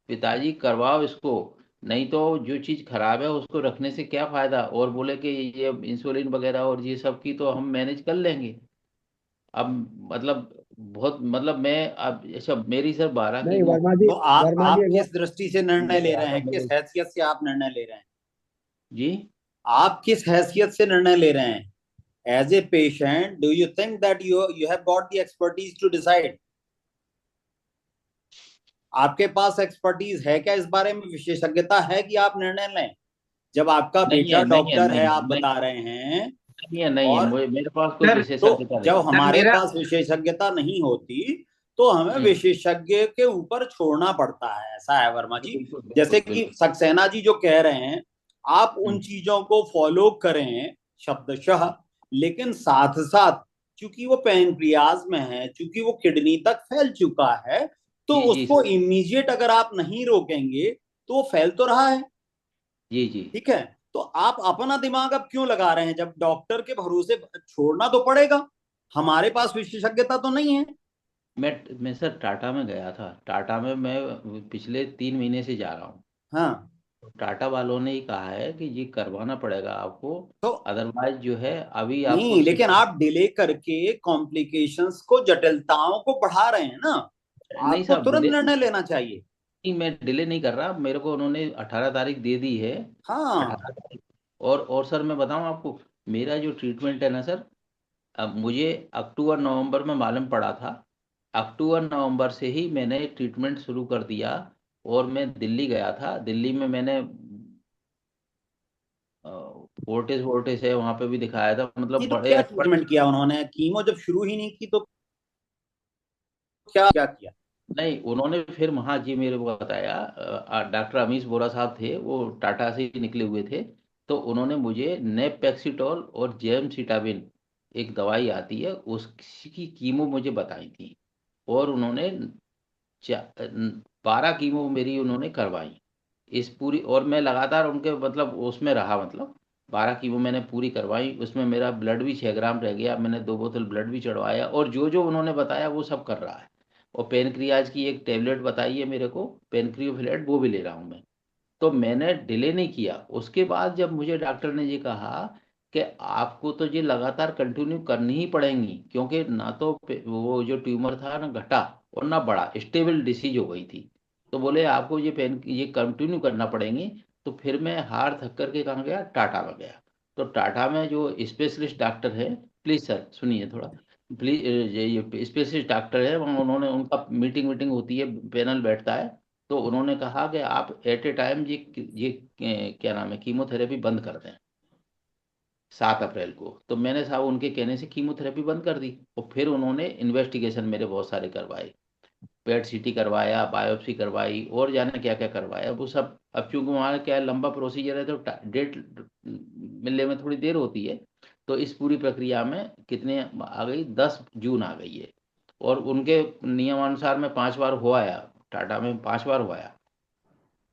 पिताजी करवाओ इसको, नहीं तो जो चीज़ खराब है उसको रखने से क्या फायदा, और बोले कि ये इंसुलिन वगैरह और ये सब की तो हम मैनेज कर लेंगे। अब मतलब बहुत मतलब मैं अब अच्छा मेरी सर 12 नहीं कीमो, वर्मा जी, तो आप वर्मा जी आप एक बार, किस दृष्टि से निर्णय ले रहे हैं, किस जी हैसियत से आप निर्णय ले रहे हैं? आप किस हैसियत से निर्णय ले रहे हैं? As a patient, do you think that you have got the expertise to decide? आपके पास एक्सपर्टीज है क्या इस बारे में, विशेषज्ञता है कि आप निर्णय लें? जब आपका नहीं बेटा है, नहीं है, डॉक्टर है, नहीं आप है, नहीं, बता रहे हैं, नहीं है, नहीं है, और मुझे मेरे पास कोई सर तो विशेषज्ञता जब नहीं है। सर हमारे मेरा पास विशेषज्ञता नहीं होती तो हमें विशेषज्ञ के ऊपर छोड़ना पड़ता है, ऐसा है वर्मा जी। बिल्कुल जैसे बिल्कुल कि बिल्कुल। सक्सेना जी जो कह रहे हैं, आप उन हम्म, चीजों को फॉलो करें शब्दशः, लेकिन साथ साथ चूंकि वो पैनक्रियाज में है, चूंकि वो किडनी तक फैल चुका है, तो जी जी उसको सर, इमीडिएट अगर आप नहीं रोकेंगे तो वो फैल तो रहा है। जी जी। ठीक है, तो आप अपना दिमाग अब क्यों लगा रहे हैं, जब डॉक्टर के भरोसे छोड़ना तो पड़ेगा, हमारे पास विशेषज्ञता तो नहीं है। मैं सर टाटा में गया था, टाटा में मैं पिछले 3 महीने से जा रहा हूँ। हाँ, टाटा वालों ने ही कहा है कि ये करवाना पड़ेगा आपको, तो अदरवाइज जो है अभी आपको नहीं, लेकिन सिटी, आप डिले करके कॉम्प्लिकेशंस को, जटिलताओं को बढ़ा रहे हैं ना। नहीं आपको साहब तुरंत डिले, निर्णय लेना चाहिए। नहीं मैं डिले नहीं कर रहा, मेरे को उन्होंने 18 तारीख दे दी है। हाँ, 18 तारीख। और सर मैं बताऊं आपको, मेरा जो ट्रीटमेंट है ना सर, अब मुझे अक्टूबर नवंबर में मालूम पड़ा था, अक्टूबर नवंबर से ही मैंने ट्रीटमेंट शुरू कर दिया। और मैं दिल्ली गया था, दिल्ली में मैंने वोल्टेज वोल्टेज है वहां पे भी दिखाया था, नहीं मतलब तो बड़े क्या एक्सपर्ट। ट्रीटमेंट किया उन्होंने? कीमो जब शुरू ही नहीं की तो क्या क्या किया? नहीं उन्होंने फिर वहाँ जी मेरे को बताया, डॉक्टर अमीश बोरा साहब थे, वो टाटा से ही निकले हुए थे। तो उन्होंने मुझे नेपैक्सिटोल और जेमसिटाबिन एक दवाई आती है उसकी कीमो मुझे बताई थी। और उन्होंने 12 कीमो मेरी उन्होंने करवाई इस पूरी, और मैं लगातार उनके मतलब उसमें रहा, मतलब 12 कीमो मैंने पूरी करवाई, उसमें मेरा ब्लड भी 6 ग्राम रह गया, मैंने 2 बोतल ब्लड भी चढ़वाया, और जो जो उन्होंने बताया वो सब कर रहा है। और पेनक्रियाज की एक टेबलेट बताई है मेरे को, पेनक्रियोफिलेट, वो भी ले रहा हूँ मैं। तो मैंने डिले नहीं किया। उसके बाद जब मुझे डॉक्टर ने ये कहा कि आपको तो ये लगातार कंटिन्यू करनी ही पड़ेंगी, क्योंकि ना तो वो जो ट्यूमर था ना घटा और ना बढ़ा, स्टेबल डिसीज हो गई थी। तो बोले आपको ये कंटिन्यू करना पड़ेंगी। तो फिर मैं हार थक करके कहाँ गया, टाटा में गया। तो टाटा में जो स्पेशलिस्ट डॉक्टर है, प्लीज सर सुनिए थोड़ा, प्लीज, ये स्पेशलिस्ट डॉक्टर है वहाँ, उन्होंने उनका मीटिंग मीटिंग होती है, पैनल बैठता है। तो उन्होंने कहा कि आप एट ए टाइम ये क्या नाम है, कीमोथेरेपी बंद कर दें 7 अप्रैल को। तो मैंने साहब उनके कहने से कीमोथेरेपी बंद कर दी। और फिर उन्होंने इन्वेस्टिगेशन मेरे बहुत सारे करवाए, पेट सीटी करवाया, बायोप्सी करवाई, और जाने क्या क्या करवाया वो सब। अब चूंकि वहाँ क्या है, लंबा प्रोसीजर है, तो डेट मिलने में थोड़ी देर होती है। तो इस पूरी प्रक्रिया में कितने आ गई, 10 जून आ गई है। और उनके नियमानुसार मैं 5 बार हो आया, टाटा में 5 बार हो आया।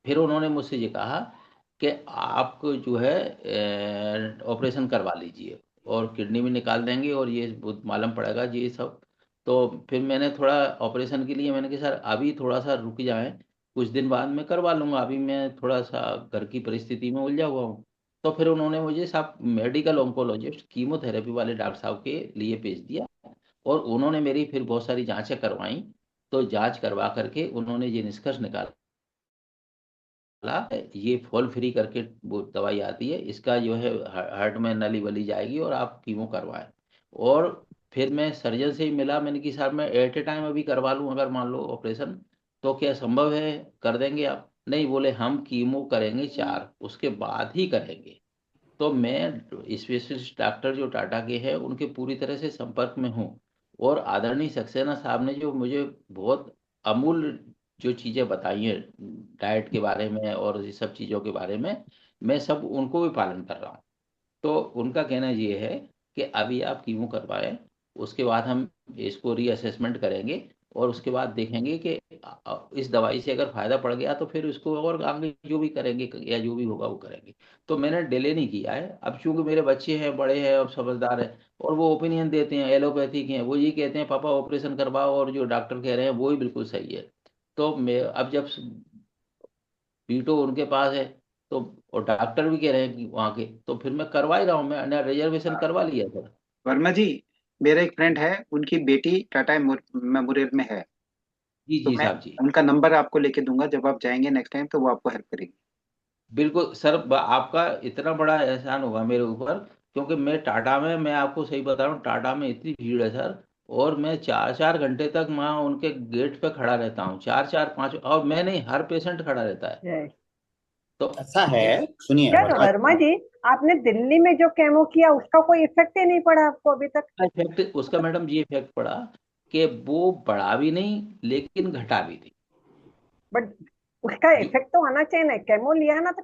फिर उन्होंने मुझसे ये कहा कि आपको जो है ऑपरेशन करवा लीजिए, और किडनी भी निकाल देंगे, और ये बहुत मालूम पड़ेगा जी ये सब। तो फिर मैंने थोड़ा ऑपरेशन के लिए मैंने कहा सर अभी थोड़ा सा रुक जाएं, कुछ दिन बाद मैं करवा लूँगा, अभी मैं थोड़ा सा घर की परिस्थिति में उलझा हुआ हूँ। तो फिर उन्होंने मुझे साहब मेडिकल ऑन्कोलॉजिस्ट कीमोथेरेपी वाले डॉक्टर साहब के लिए भेज दिया। और उन्होंने मेरी फिर बहुत सारी जांचें करवाई। तो जांच करवा करके उन्होंने ये निष्कर्ष निकाला, ये फॉल फ्री करके वो दवाई आती है, इसका जो है हार्ट में नली वली जाएगी और आप कीमो करवाएं। और फिर मैं सर्जन से ही मिला, मैंने कि सर मैं एट ए टाइम अभी करवा लूँ अगर मान लो ऑपरेशन, तो क्या संभव है, कर देंगे आप? नहीं, बोले हम कीमो करेंगे 4, उसके बाद ही करेंगे। तो मैं स्पेशलिस्ट डॉक्टर जो टाटा के हैं उनके पूरी तरह से संपर्क में हूँ। और आदरणीय सक्सेना साहब ने जो मुझे बहुत अमूल्य जो चीजें बताई हैं डाइट के बारे में और ये सब चीजों के बारे में, मैं सब उनको भी पालन कर रहा हूँ। तो उनका कहना ये है कि अभी आप कीमो करवाएं, उसके बाद हम इसको रीअसेसमेंट करेंगे और उसके बाद देखेंगे कि इस दवाई से अगर फायदा पड़ गया तो फिर उसको और आगे जो भी करेंगे या जो भी होगा वो करेंगे। तो मैंने डिले नहीं किया है। अब चूंकि मेरे बच्चे हैं, बड़े हैं और समझदार हैं, और वो ओपिनियन देते हैं, एलोपैथिक हैं, वो ये कहते हैं पापा ऑपरेशन करवाओ, और जो डॉक्टर कह रहे हैं वो ही बिल्कुल सही है। तो मैं अब जब वीटो उनके पास है तो, और डॉक्टर भी कह रहे हैं कि वहाँ के, तो फिर मैं करवा ही रहा हूँ, मैंने रिजर्वेशन करवा लिया सर। वर्मा जी, मेरा एक फ्रेंड है, उनकी बेटी टाटा मेमोरियल में है, जी तो जी मैं साहब जी, उनका नंबर आपको लेके दूंगा, जब आप जाएंगे नेक्स्ट टाइम तो वो आपको हेल्प करेंगे। बिल्कुल सर, आपका इतना बड़ा एहसान होगा मेरे ऊपर, क्योंकि मैं टाटा में, मैं आपको सही बता रहा हूँ, टाटा में इतनी भीड़ है सर, और मैं 4 4 घंटे तक वहाँ उनके गेट पे खड़ा रहता हूँ, 4 4 5, और मैं नहीं, हर पेशेंट खड़ा रहता है। यस। तो ऐसा है, सुनिए यार वर्मा जी, आपने दिल्ली में जो केमो किया उसका कोई इफेक्ट ही नहीं पड़ा आपको अभी तक? इफेक्ट उसका मैडम ये इफेक्ट पड़ा कि वो बढ़ा भी नहीं लेकिन घटा भी नहीं। बट उसका जो इफेक्ट तो आना चाहिए ना, केमो लिया ना तो